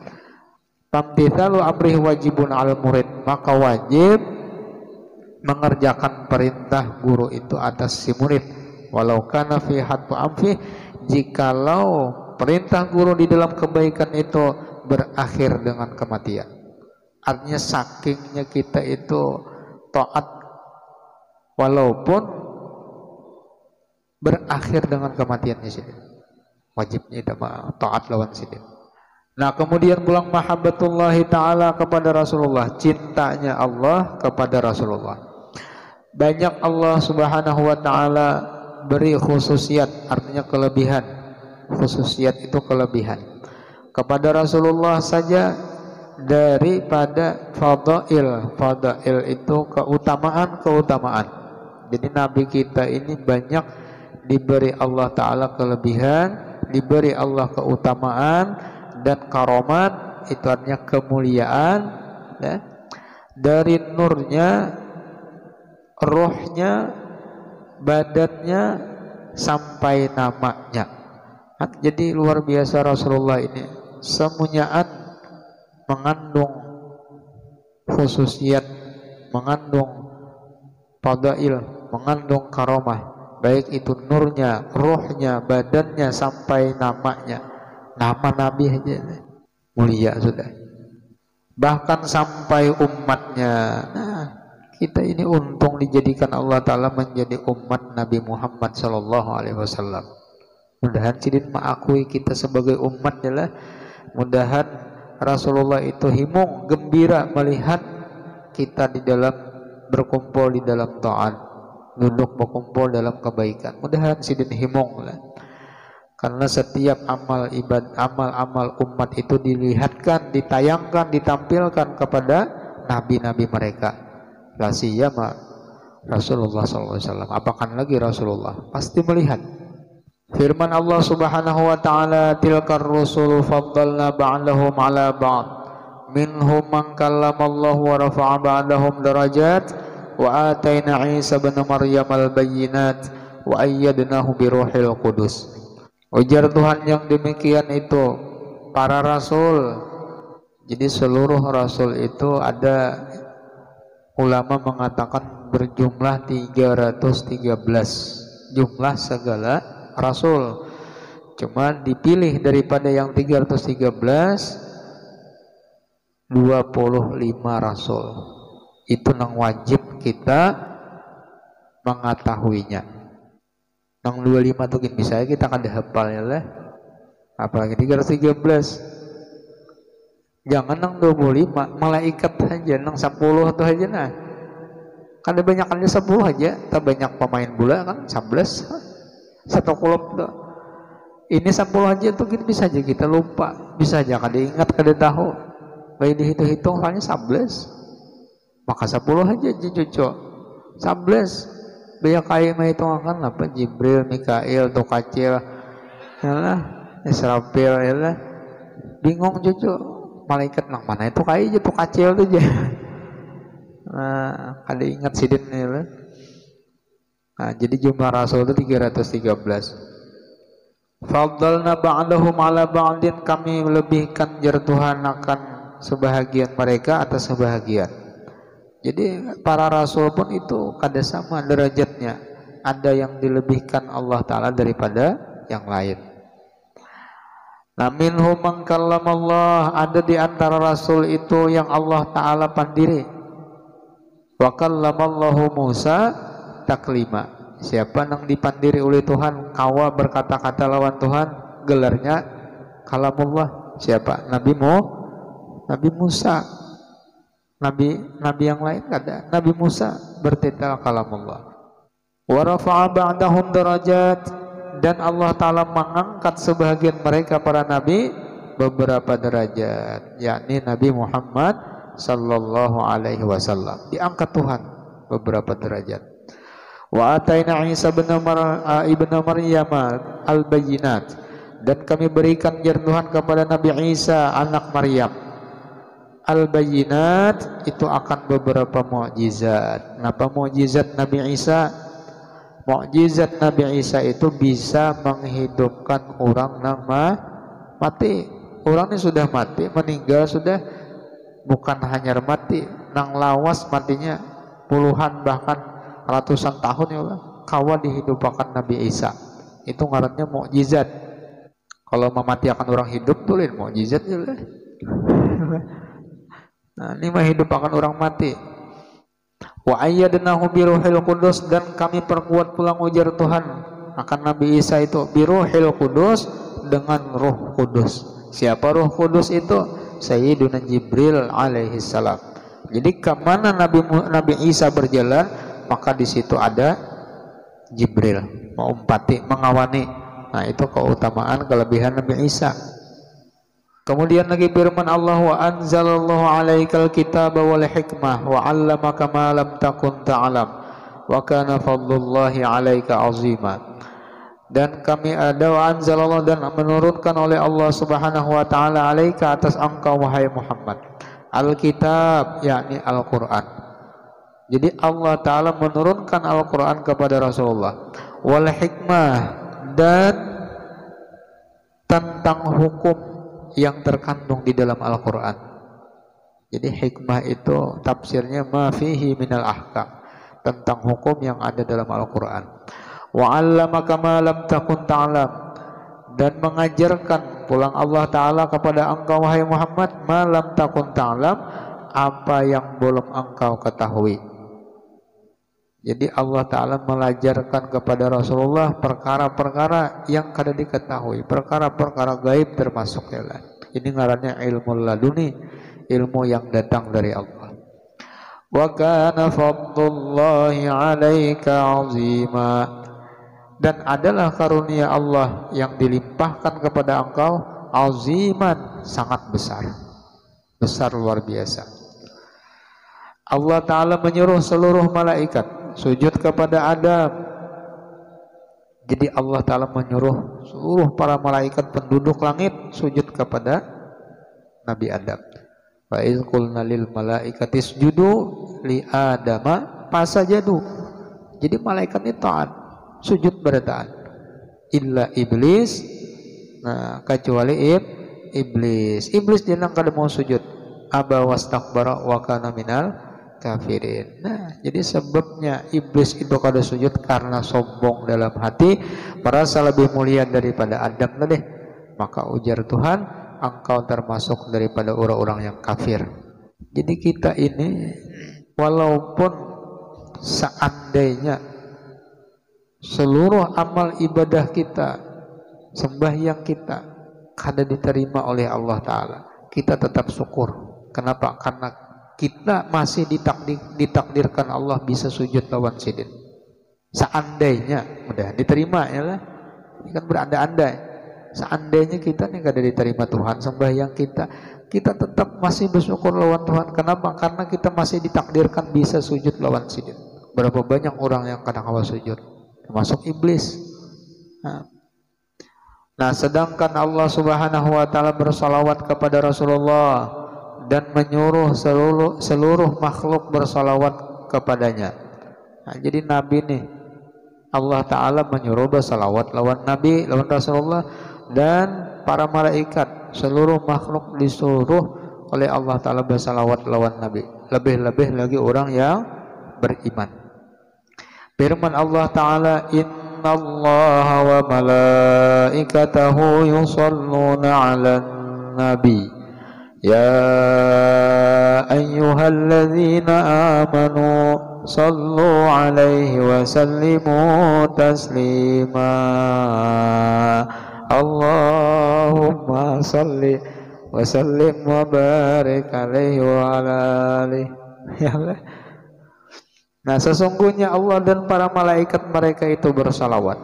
Tamtithalu amrih wajibun al murid, maka wajib mengerjakan perintah guru itu atas si murid, walau kana fi hatfu amfi, jikalau perintah guru di dalam kebaikan itu berakhir dengan kematian. Artinya sakingnya kita itu taat walaupun berakhir dengan kematiannya sidin, wajibnya taat lawan sidin. Nah, kemudian pulang mahabbatullahi ta'ala kepada Rasulullah, cintanya Allah kepada Rasulullah. Banyak Allah subhanahu wa ta'ala beri khususiat, artinya kelebihan. Khususiat itu kelebihan kepada Rasulullah saja daripada fadail. Fadail itu keutamaan-keutamaan. Jadi Nabi kita ini banyak diberi Allah Ta'ala kelebihan, diberi Allah keutamaan dan karomat, itu artinya kemuliaan ya. Dari nurnya, rohnya, badannya, sampai namanya. Jadi luar biasa Rasulullah ini, semuanyaan mengandung khususiat, mengandung fadail, mengandung karomah, baik itu nurnya, rohnya, badannya, sampai namanya. Nama Nabi aja mulia sudah, bahkan sampai umatnya. Nah, kita ini untung dijadikan Allah Ta'ala menjadi umat Nabi Muhammad SAW. Mudahan sidin mengakui kita sebagai umat adalah, mudahan Rasulullah itu himung, gembira melihat kita di dalam berkumpul di dalam taat, duduk berkumpul dalam kebaikan. Mudahan sidin himung lah. Karena setiap amal ibadah, amal-amal umat itu dilihatkan, ditayangkan, ditampilkan kepada nabi-nabi mereka. La siyama Rasulullah SAW. Apakan lagi Rasulullah pasti melihat. Firman Allah Subhanahu wa taala, tilkar rusul faddalna ba'dahum 'ala ba'd. Minhum man kallamallahu wa rafa'a ba'dahum darajat wa atayna Isa ibn Maryam al-bayyinat wa ayyadnahu bi ruhil qudus. Ujar Tuhan yang demikian itu para rasul. Jadi seluruh rasul itu ada ulama mengatakan berjumlah 313 jumlah segala rasul. Cuma dipilih daripada yang 313 25 rasul. Itu yang wajib kita mengetahuinya. Yang 25 tuh bisa kita kada hafalnya lah. Apalagi 313. Jangan yang 25, malaikat aja yang 10 tuh aja nah. Kada banyakannya 10 aja, tak banyak pemain bola kan 11. Satu klub tuh. Ini 10 aja tuh bisa aja kita lupa, bisa aja kada ingat, kada tahu. Baik dihitung-hitung soalnya 11. Maka 10 aja cucu. 11. Banyak kaya mah hitungan apa Jibril, Mikail, tuh kacil. Yalah, Israfil yalah. Bingung cucu. Malaikat nang mana itu kaya aja tuh kacil tuh aja. Nah, kada ingat sidin yalah. Nah, jadi jumlah rasul itu 313. Faddalna ba'dahum 'ala ba'din, kami melebihkan jar Tuhan akan sebahagian mereka atas sebahagian. Jadi para rasul pun itu kada sama derajatnya. Ada yang dilebihkan Allah Ta'ala daripada yang lain. Nah, minhum man kallamallah, ada di antara rasul itu yang Allah Ta'ala pandiri. Wa kallamallahu Musa taklima. Siapa yang dipandiri oleh Tuhan, kawa berkata-kata lawan Tuhan, gelarnya kalamullah. Siapa? Nabi Musa. Nabi yang lain kada. Nabi Musa bertitel kalamullah. Wa rafa'a ba'dahum darajat, dan Allah Ta'ala mengangkat sebahagian mereka para nabi beberapa derajat, yakni Nabi Muhammad sallallahu alaihi wasallam diangkat Tuhan beberapa derajat. Wa ataina Isa ibn Maryam al-bayyinat, dan kami berikan jar Tuhan kepada Nabi Isa anak Maryam al-bayyinat itu akan beberapa mukjizat. Kenapa mukjizat Nabi Isa? Mukjizat Nabi Isa itu bisa menghidupkan orang yang mati. Orang ini sudah mati, meninggal sudah, bukan hanya mati, nang lawas matinya puluhan bahkan ratusan tahun ya Allah. Kawa dihidupkan Nabi Isa. Itu ngarannya mukjizat. Kalau mematikan orang hidup tuh lain mukjizat ya Allah. Nah, ini menghidupkan orang mati. Wa ayyadnahu biruhil qudus, dan kami perkuat pulang ujar Tuhan akan Nabi Isa itu biruhil qudus, dengan Roh Kudus. Siapa Roh Kudus itu? Sayyiduna Jibril alaihi salam. Jadi kemana Nabi Isa berjalan, maka di situ ada Jibril mengumpati, mengawani. Nah, itu keutamaan kelebihan Nabi Isa. Kemudian lagi firman Allah, wa anzalallahu alaikal kitaba wal hikmah wa 'allamaka ma lam takun ta'lam wa kana fadlullahi 'alaika 'azima. Dan kami ada wa anzalallahu, dan menurunkan oleh Allah Subhanahu wa taala alaika, atas engkau wahai Muhammad, alkitab, yakni Al-Qur'an. Jadi Allah taala menurunkan Al-Qur'an kepada Rasulullah, wal hikmah, dan tentang hukum yang terkandung di dalam Al-Quran. Jadi hikmah itu tafsirnya ma fihi minal ahkam, tentang hukum yang ada dalam Al-Quran. Wa 'allamaka ma lam takun ta'lam, dan mengajarkan pulang Allah Ta'ala kepada engkau wahai Muhammad ma lam takun ta'lam, apa yang belum engkau ketahui. Jadi Allah Ta'ala mengajarkan kepada Rasulullah perkara-perkara yang kada diketahui, perkara-perkara gaib termasuk ya. Ini ngarannya ilmu laduni, ilmu yang datang dari Allah. Wa kana fadlullahi 'alaika 'azima, dan adalah karunia Allah yang dilimpahkan kepada engkau, aziman, sangat besar, besar luar biasa. Allah Ta'ala menyuruh seluruh malaikat sujud kepada Adam. Jadi Allah Ta'ala menyuruh seluruh para malaikat penduduk langit sujud kepada Nabi Adam. Wa iz qulna lil malaikati isjudu li adama fasajadu. Jadi malaikat ini taat, sujud bertaat. Illa iblis, nah kecuali iblis. Iblis dia nang kada mau sujud. Aba wastakbara wa kana minal kafirin. Nah, jadi sebabnya iblis itu kada sujud karena sombong dalam hati, merasa lebih mulia daripada Adam tadi. Maka ujar Tuhan, engkau termasuk daripada orang-orang yang kafir. Jadi kita ini walaupun seandainya seluruh amal ibadah kita, sembahyang kita kada diterima oleh Allah Ta'ala, kita tetap syukur. Kenapa? Karena kita masih ditakdirkan Allah bisa sujud lawan sidin. Seandainya udah diterima ya lah, ini kan berandai-andai. Seandainya kita nih gak ada diterima Tuhan sembahyang kita tetap masih bersyukur lawan Tuhan. Kenapa? Karena kita masih ditakdirkan bisa sujud lawan sidin. Berapa banyak orang yang kadang kala sujud, termasuk iblis. Nah, sedangkan Allah Subhanahu wa taala bersalawat kepada Rasulullah dan menyuruh seluruh makhluk bersalawat kepadanya. Nah, jadi Nabi nih Allah Ta'ala menyuruh bersalawat lawan Nabi, lawan Rasulullah, dan para malaikat seluruh makhluk disuruh oleh Allah Ta'ala bersalawat lawan Nabi. Lebih-lebih lagi orang yang beriman. Firman Allah Ta'ala, innallaha wa malaikatahu yusalluna 'alan nabi ya ayyuhalladzina amanu sallu alaihi wa sallimu taslima. Allahumma salli wa sallim wa barik alaihi wa ala alihi. Ya Allah. Nah, sesungguhnya Allah dan para malaikat mereka itu bersalawat.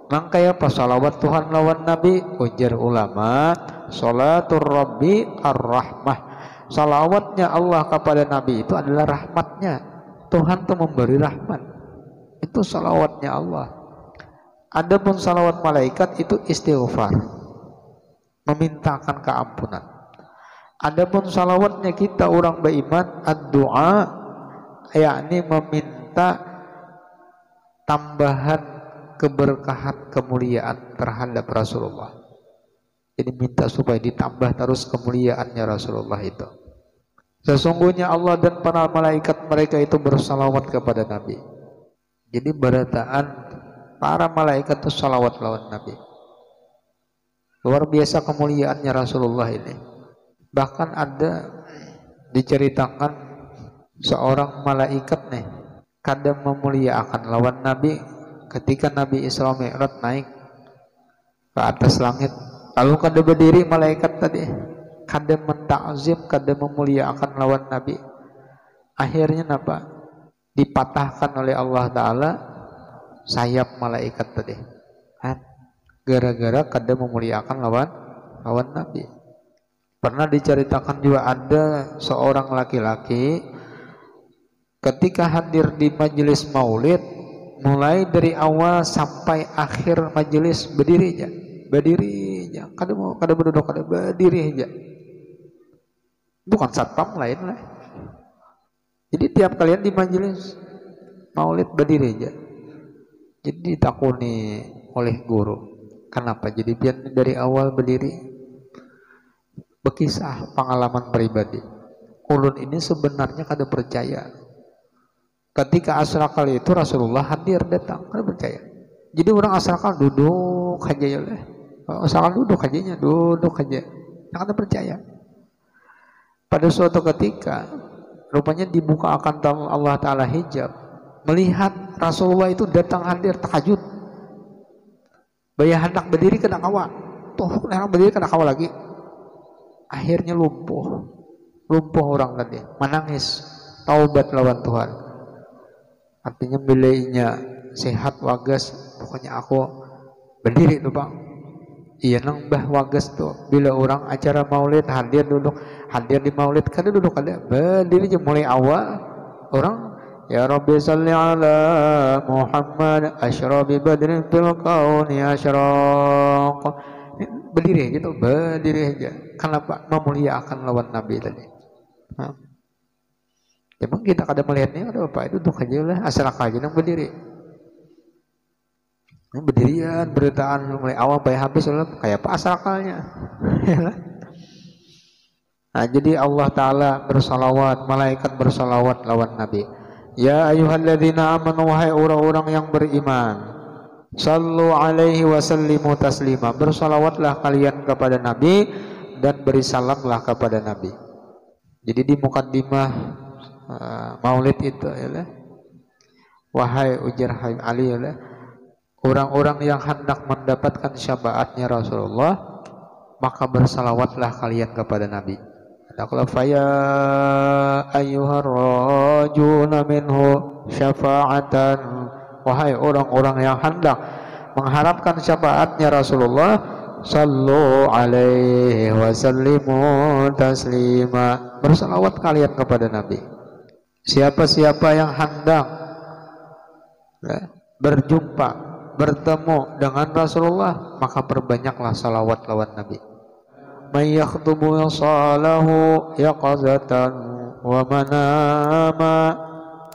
Mangkaya pas salawat Tuhan lawan Nabi, ujar ulama, sholatur Rabbi ar-rahmah. Salawatnya Allah kepada Nabi itu adalah rahmatnya. Tuhan itu memberi rahmat. Itu salawatnya Allah. Adapun salawat malaikat itu istighfar, memintakan keampunan. Adapun salawatnya kita orang beriman, ad-du'a, yakni meminta tambahan keberkahan kemuliaan terhadap Rasulullah. Jadi minta supaya ditambah terus kemuliaannya Rasulullah itu. Sesungguhnya Allah dan para malaikat mereka itu bersalawat kepada Nabi. Jadi berataan para malaikat itu salawat lawan Nabi. Luar biasa kemuliaannya Rasulullah ini. Bahkan ada diceritakan seorang malaikat nih kadang memuliakan lawan Nabi ketika Nabi Isra Mi'raj naik ke atas langit. Lalu kada berdiri malaikat tadi, kada mentakzim, kada memuliakan lawan Nabi. Akhirnya apa? Dipatahkan oleh Allah Ta'ala sayap malaikat tadi. Kan? Gara-gara kada memuliakan lawan Nabi. Pernah diceritakan juga ada seorang laki-laki ketika hadir di majelis maulid, mulai dari awal sampai akhir majelis berdiri aja. Berdiri aja, kada berduduk, kada berdiri aja. Bukan satpam lain lah. Jadi tiap kalian di majelis maulid berdiri aja. Jadi ditakuni oleh guru, kenapa jadi biar dari awal berdiri? Bekisah pengalaman pribadi. Ulun ini sebenarnya kada percaya. Ketika asrakal itu Rasulullah hadir datang, kada percaya. Jadi orang asrakal duduk aja ya lah. Asal duduk aja, jangan percaya. Pada suatu ketika rupanya dibuka akan Allah Ta'ala hijab, melihat Rasulullah itu datang hadir, takjub. Bayah hendak berdiri kena kawa, toh hendak berdiri kena kawa lagi. Akhirnya lumpuh orang tadi, menangis, taubat lawan Tuhan. Artinya bilainya sehat wagas, pokoknya aku berdiri tuh Bang. Iya nang bah wagas tuh, bila orang acara maulid hadir duduk, hadir di maulid kada duduk kada berdiri aja mulai awal orang ya Rabbi salli ala Muhammad asyrabi badrin fil kauni asyraq, berdiri gitu, berdiri aja. Kenapa? Memuliakan lawan Nabi tadi. Emang kita kada melihatnya ada apa, itu duduk aja lah, asal aja nang berdiri. Berdirian, beritaan mulai awal sampai habis kayak apa asalnya. Nah, jadi Allah Ta'ala bersalawat, malaikat bersalawat lawan Nabi. Ya ayyuhalladzina amanu, wahai orang-orang yang beriman, sallu alaihi wasallimu taslima, bersalawatlah kalian kepada Nabi dan beri salamlah kepada Nabi. Jadi di mukaddimah maulid itu ya, wahai ujar Habib Ali ya, orang-orang yang hendak mendapatkan syafaatnya Rasulullah, maka bersalawatlah kalian kepada Nabi. Hendaklah faya ayyuhar rajuna minhu syafa'atan, wahai orang-orang yang hendak mengharapkan syafaatnya Rasulullah, sallu alaihi wasallimu taslima, bersalawat kalian kepada Nabi. Siapa-siapa yang hendak berjumpa, bertemu dengan Rasulullah, maka perbanyaklah salawat lawan Nabi. May yakhdumu salahu yaqazatan wa manama,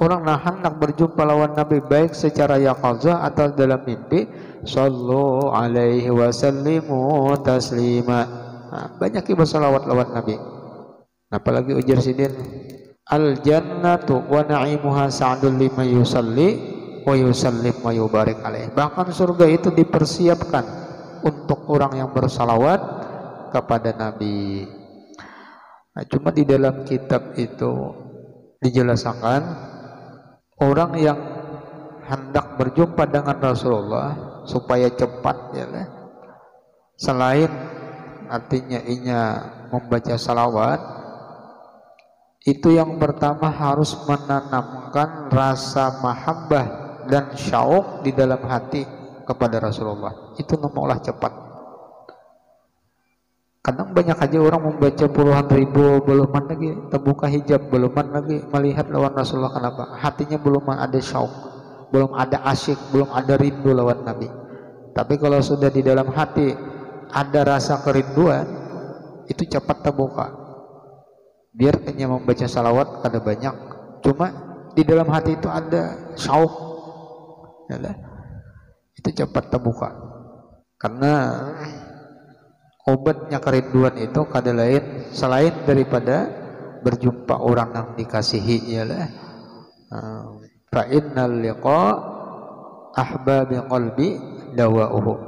orang nah hendak berjumpa lawan Nabi baik secara yaqazah atau dalam mimpi, sallu alaihi wasallimu taslima. Nah, banyak bersalawat lawan Nabi. Apalagi ujar sidin, al jannatu wa na'imuha sa'dul liman yusalli wa yusallim wa yubarik alaih. Bahkan surga itu dipersiapkan untuk orang yang bersalawat kepada Nabi. Nah, cuma di dalam kitab itu dijelaskan orang yang hendak berjumpa dengan Rasulullah supaya cepat ya, selain artinya inya membaca salawat, itu yang pertama harus menanamkan rasa mahabbah dan syauq di dalam hati kepada Rasulullah. Itu nomorlah cepat. Kadang banyak aja orang membaca puluhan ribu belum lagi terbuka hijab, belum lagi melihat lawan Rasulullah. Kenapa? Hatinya belum ada syauq, belum ada asyik, belum ada rindu lawan Nabi. Tapi kalau sudah di dalam hati ada rasa kerinduan, itu cepat terbuka. Biar hanya membaca salawat kada banyak, cuma di dalam hati itu ada syauq, ya, itu cepat terbuka. Karena obatnya kerinduan itu kada lain selain daripada berjumpa orang yang dikasihi, ialah fa innal liqa ahbabi qalbi dawa'uhu.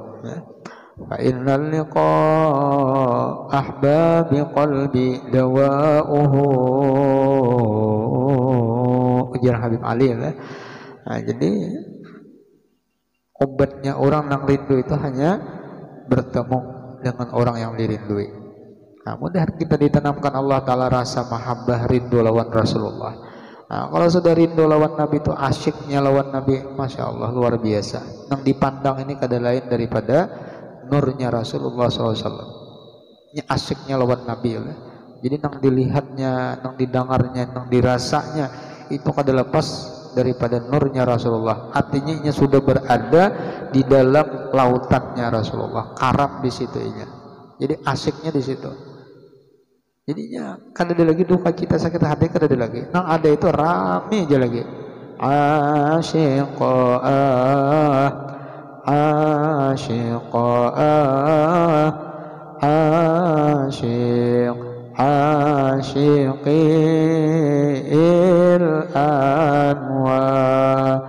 Fa innal liqa ahbabi qalbi dawa'uhu, ujar Habib Ali ya. Nah, jadi obatnya orang yang rindu itu hanya bertemu dengan orang yang dirindui. Nah, mudah kita ditanamkan Allah Ta'ala rasa mahabbah, rindu lawan Rasulullah. Nah, kalau sudah rindu lawan Nabi itu asyiknya lawan Nabi, Masya Allah luar biasa. Yang dipandang ini kada lain daripada nurnya Rasulullah SAW. Ini asyiknya lawan Nabi ya. Jadi yang dilihatnya, yang didengarnya, yang dirasanya itu kada lepas daripada nurnya Rasulullah. Artinya ini sudah berada di dalam lautannya Rasulullah, karam di situ ini. Jadi asyiknya di situ. Jadinya kada ada lagi duka cita sakit hati, kada ada lagi. Nang ada itu rame aja lagi. Asyiqah, asyiqah, asyiq, asyiqil anwar,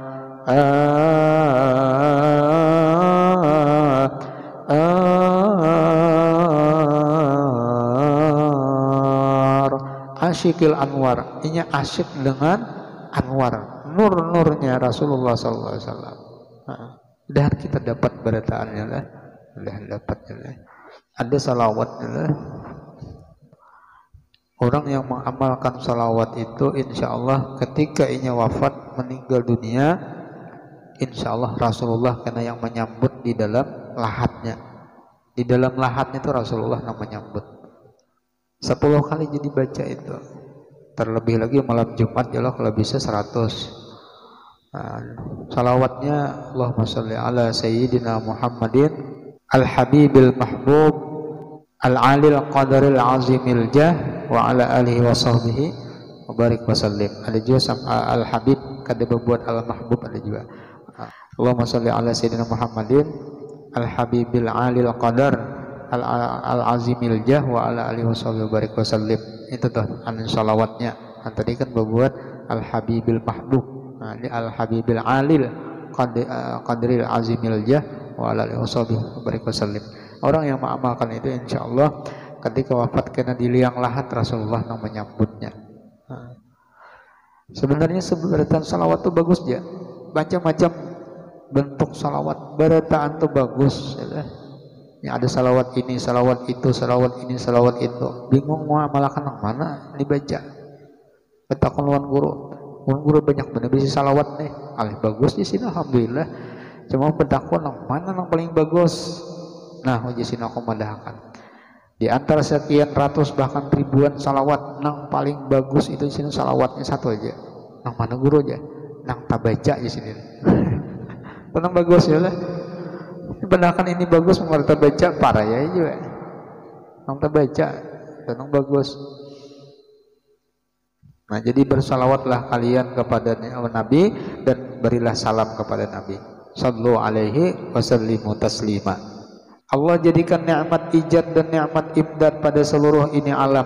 asyikil anwar. Ini asyik dengan anwar, nur-nurnya Rasulullah sallallahu alaihi wasallam. Dan kita dapat berataannya lah. Sudah dapatnya lah. Ada salawatnya lah. Orang yang mengamalkan salawat itu insya Allah ketika inya wafat meninggal dunia, insya Allah Rasulullah karena yang menyambut di dalam lahatnya. Di dalam lahatnya itu Rasulullah yang menyambut. 10 kali jadi baca itu. Terlebih lagi malam Jumat ya Allah kalau bisa 100. Salawatnya Allahumma sholli ala sayyidina Muhammadin al-habibil mahbub al-alil qadaril azimil jah wa ala alihi wa sahbihi wa barik wa sallim. Ada juga al-habib kada berbuat al-mahbub, ada juga. Allahumma sholli ala sayyidina Muhammadin al-habibil alil qadar al-azimil jah wa ala alihi wa sahbihi wa barik wa sallim. Itu tuh salawatnya. Tadi kan berbuat al-habibil mahbub. Nah, ini al-habibil alil qadril azimil jah wa ala alihi wa sahbihi wa barik wa sallim. Orang yang mengamalkan itu insyaallah ketika wafat kena di liang lahat Rasulullah yang menyambutnya. Sebenarnya sebutan salawat itu bagus ya. Macam-macam bentuk salawat berataan itu bagus ya. Ya, ada salawat ini, salawat itu, salawat ini, salawat itu. Bingung mau amalkan yang mana dibaca. Ketakon lawan guru. Guru banyak benar bisa salawat nih. Alih bagus di sini alhamdulillah. Cuma petakon yang mana yang paling bagus. Nah, di sini aku madahkan. Di antara sekian ratus bahkan ribuan salawat, yang paling bagus itu di sini salawatnya satu aja. Yang mana guru aja? Yang tak baca di sini. Tenang bagus ya lah. Padahal ini bagus mengerti baca parah ya juga. Yang tak baca, tenang bagus. Nah, jadi bersalawatlah kalian kepada Nabi dan berilah salam kepada Nabi. Sallu alaihi wasallimu taslima. Allah jadikan nikmat ijad dan nikmat imdad pada seluruh ini alam.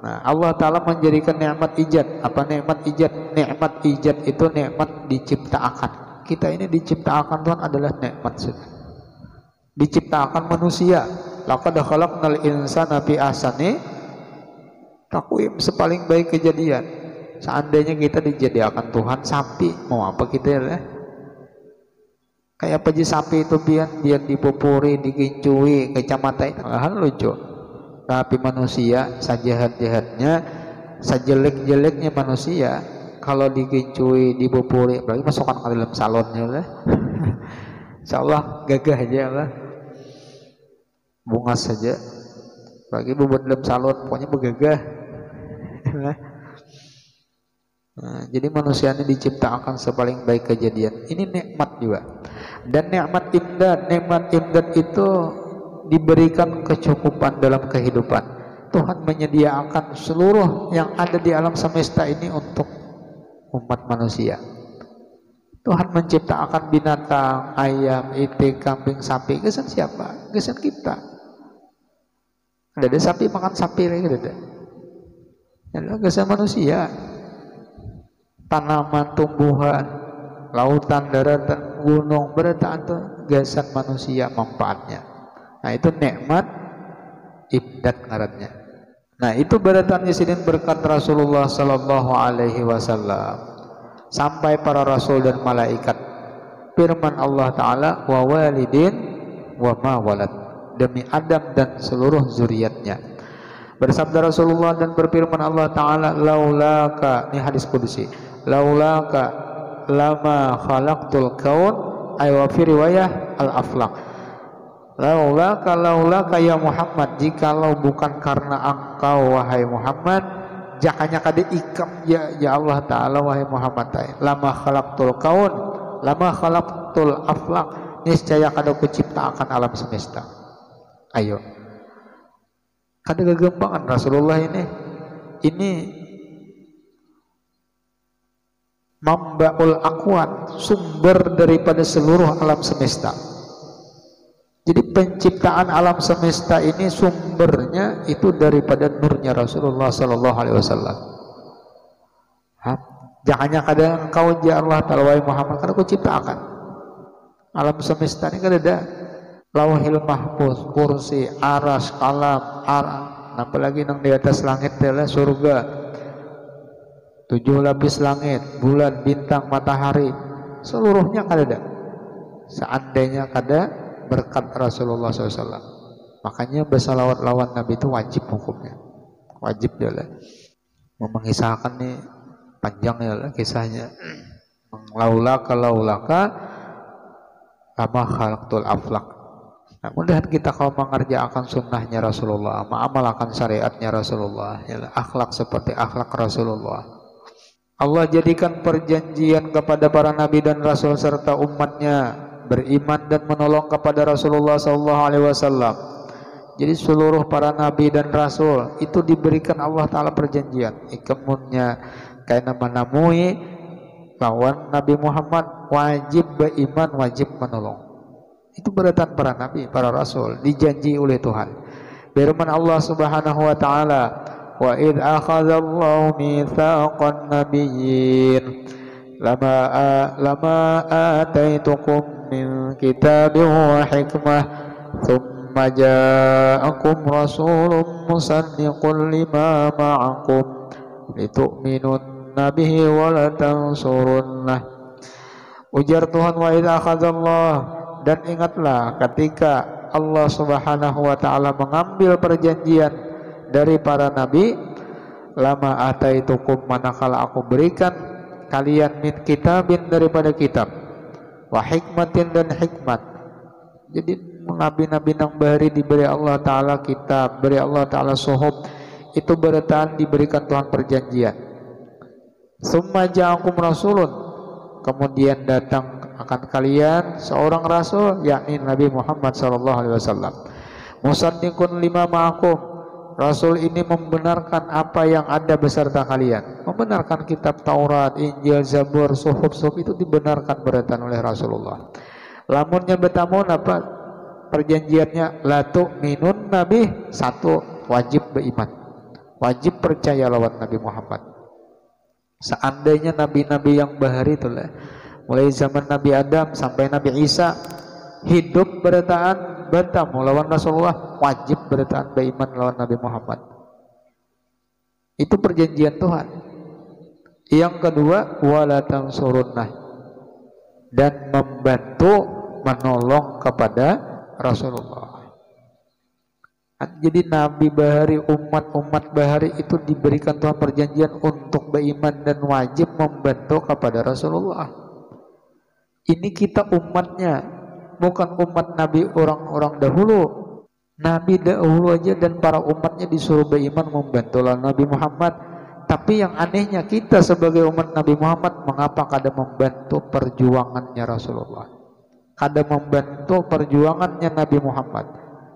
Nah, Allah Ta'ala menjadikan nikmat ijad. Apa nikmat ijad? Nikmat ijad itu nikmat diciptakan. Kita ini diciptakan Tuhan adalah nikmat. Diciptakan manusia. Laqad khalaqnal insana fi ahsani taqwim, sepaling baik kejadian. Seandainya kita dijadikan Tuhan sapi, mau apa kita ya? Kayak paji sapi itu biar dipupuri, dikincui, kecamatain, hal lucu. Tapi manusia sajahat-jahatnya, sajelek-jeleknya manusia, kalau dikincui, dipupuri, apalagi masukkan ke dalam salonnya lah. Insyaallah gagah aja lah. Bunga saja. Bagi buat dalam salon, pokoknya begagah. Nah, jadi manusia ini diciptakan sepaling baik kejadian. Ini nikmat juga. Dan nikmat imdad itu diberikan kecukupan dalam kehidupan. Tuhan menyediakan seluruh yang ada di alam semesta ini untuk umat manusia. Tuhan menciptakan binatang, ayam, itik, kambing, sapi. Gesan siapa? Gesan kita. Ada sapi makan sapi lagi ada. Gesan manusia. Tanaman, tumbuhan, lautan, daratan, gunung, berataan itu gesan manusia manfaatnya. Nah itu nikmat ibdat ngarannya. Nah itu beratan Yasidin berkat Rasulullah Sallallahu Alaihi Wasallam sampai para rasul dan malaikat. Firman Allah Ta'ala, wa walidin wa ma walad, demi Adam dan seluruh zuriatnya. Bersabda Rasulullah dan berfirman Allah Ta'ala, laulaka, ini hadis kudusi, laulaka lama khalaqtul kaun, aywa fi riwayah al-aflaq. Laulaka ya Muhammad, jikalau bukan karena engkau wahai Muhammad, jakanya kada ikam ya Allah Ta'ala wahai Muhammad ta'ala, lama khalaqtul kaun, lama khalaqtul aflaq, niscaya kada kuciptakan alam semesta. Ayo, kada kegembangan Rasulullah ini mambaul aqwan, sumber daripada seluruh alam semesta. Jadi penciptaan alam semesta ini sumbernya itu daripada nurnya Rasulullah Sallallahu Alaihi Wasallam. Jangannya kadang engkau ya Allah Ta'ala wahai Muhammad, karena aku ciptakan alam semesta ini kan ada lauhil mahfuz, kursi, aras, kalam, apalagi yang di atas langit adalah surga, 7 lapis langit, bulan, bintang, matahari, seluruhnya kan ada. Seandainya kada berkat Rasulullah SAW, makanya bersalawat lawan Nabi itu wajib hukumnya, wajib dia lah. Mengisahkan nih panjang ya lah kisahnya. Laulaka lama khalaqtul aflaq. Nah, mudah kita kalau mengerjakan sunnahnya Rasulullah, mengamalkan syariatnya Rasulullah, ya, akhlak seperti akhlak Rasulullah. Allah jadikan perjanjian kepada para nabi dan rasul serta umatnya beriman dan menolong kepada Rasulullah Sallallahu Alaihi Wasallam. Jadi seluruh para nabi dan rasul itu diberikan Allah Ta'ala perjanjian. Ikemunnya kaina manamui lawan Nabi Muhammad wajib beriman, wajib menolong. Itu beratan para nabi, para rasul dijanji oleh Tuhan. Firman Allah Subhanahu Wa Ta'ala, wa idh akhadallahu mitsaqan nabiyyin lama ataitukum min kitabin wa hikmah thumma ja'akum rasulun musaddiqun lima ma'akum litu'minunna bihi wa la tansurunnah. Ujar Tuhan, wa idza akhadallah, dan ingatlah ketika Allah Subhanahu wa Ta'ala mengambil perjanjian dari para nabi, lama ataitukum, manakala aku berikan kalian min kitabin daripada kitab, wa hikmatin dan hikmat. Jadi nabi-nabi nang bahari diberi Allah Ta'ala kitab, beri Allah Ta'ala suhuf, itu berarti diberikan Tuhan perjanjian. Summa ja'akum rasulun, kemudian datang akan kalian seorang rasul, yakni Nabi Muhammad Sallallahu Alaihi Wasallam. Musaddiqun lima ma'akum, rasul ini membenarkan apa yang ada beserta kalian, membenarkan kitab Taurat, Injil, Zabur, suhuf itu dibenarkan beratan oleh Rasulullah. Lamunnya betamun apa perjanjiannya, la tu'minun nabi, satu wajib beriman, wajib percaya lawan Nabi Muhammad. Seandainya nabi-nabi yang bahari itulah mulai zaman Nabi Adam sampai Nabi Isa hidup berataan bertamu lawan Rasulullah, wajib berataan beriman lawan Nabi Muhammad. Itu perjanjian Tuhan. Yang kedua, wala tansurunnah, dan membantu menolong kepada Rasulullah. Jadi Nabi bahari, umat bahari itu diberikan Tuhan perjanjian untuk beriman dan wajib membantu kepada Rasulullah. Ini kita umatnya, bukan umat Nabi orang-orang dahulu. Nabi dahulu aja dan para umatnya disuruh beriman membantu Nabi Muhammad. Tapi yang anehnya kita sebagai umat Nabi Muhammad, mengapa kada membantu perjuangannya Rasulullah, kada membantu perjuangannya Nabi Muhammad.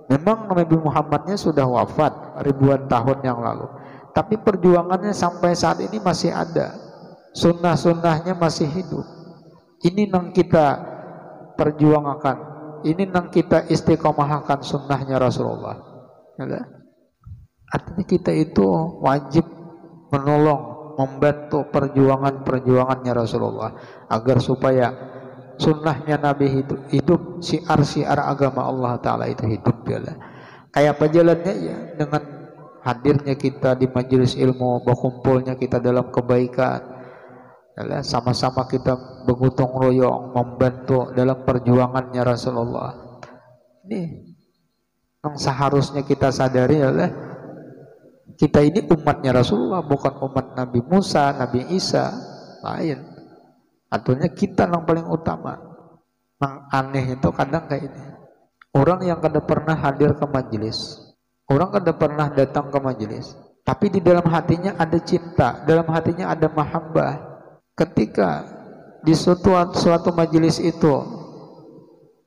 Memang Nabi Muhammadnya sudah wafat ribuan tahun yang lalu, tapi perjuangannya sampai saat ini masih ada. Sunnah-sunnahnya masih hidup. Ini yang kita perjuangkan, ini yang kita istiqomahkan sunnahnya Rasulullah. Artinya kita itu wajib menolong, membantu perjuangannya Rasulullah agar supaya sunnahnya Nabi itu hidup, syiar-syiar agama Allah Ta'ala itu hidup. Kayak apa jalannya? Ya dengan hadirnya kita di majelis ilmu, berkumpulnya kita dalam kebaikan, sama-sama kita bergotong royong membantu dalam perjuangannya Rasulullah. Ini yang seharusnya kita sadari adalah kita ini umatnya Rasulullah, bukan umat Nabi Musa, Nabi Isa lain. Artinya kita yang paling utama. Yang aneh itu kadang kayak ini, orang yang kada pernah hadir ke majelis, orang kada pernah datang ke majelis, tapi di dalam hatinya ada cinta, dalam hatinya ada mahabbah. Ketika di suatu majelis itu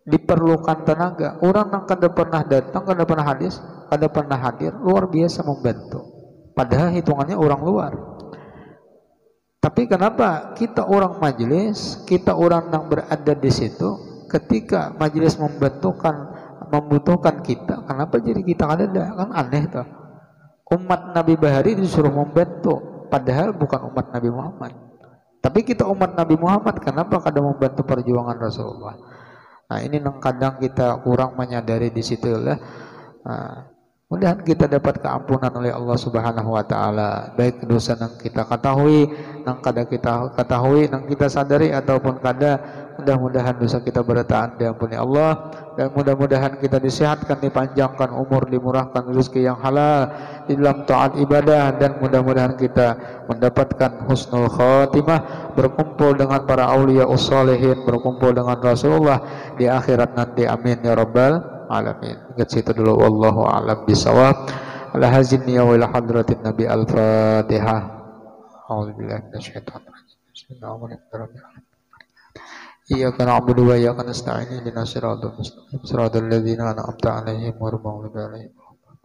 diperlukan tenaga, orang yang kada pernah datang, kada pernah hadir, luar biasa membantu. Padahal hitungannya orang luar. Tapi kenapa kita orang majelis, kita orang yang berada di situ, ketika majelis membutuhkan kita, kenapa jadi kita kada ada? Kan aneh tuh. Umat Nabi Bahari disuruh membantu, padahal bukan umat Nabi Muhammad. Tapi kita umat Nabi Muhammad, kenapa kadang membantu perjuangan Rasulullah? Nah, ini yang kadang kita kurang menyadari di situ lah. Mudah-mudahan kita dapat keampunan oleh Allah Subhanahu wa taala, baik dosa yang kita ketahui, yang kada kita ketahui, yang kita sadari ataupun kada. Mudah-mudahan dosa kita bertahan diampuni Allah, dan mudah-mudahan kita disehatkan, dipanjangkan umur, dimurahkan rezeki yang halal di dalam taat ibadah, dan mudah-mudahan kita mendapatkan husnul khatimah, berkumpul dengan para aulia ussalihin, berkumpul dengan Rasulullah di akhirat nanti. Amin ya rabbal alamin. Ingat situ dulu, wallahu a'lam bisawab. Ala hazin ya wa ila hadratin nabi al-fatihah. A'udzubillahi minasyaitonir rajim. Bismillahirrahmanirrahim. Iyyaka na'budu wa iyyaka nasta'in. Ihdinas siratal mustaqim. Siratal ladzina an'amta 'alaihim ghairil maghdubi 'alaihim waladdallin.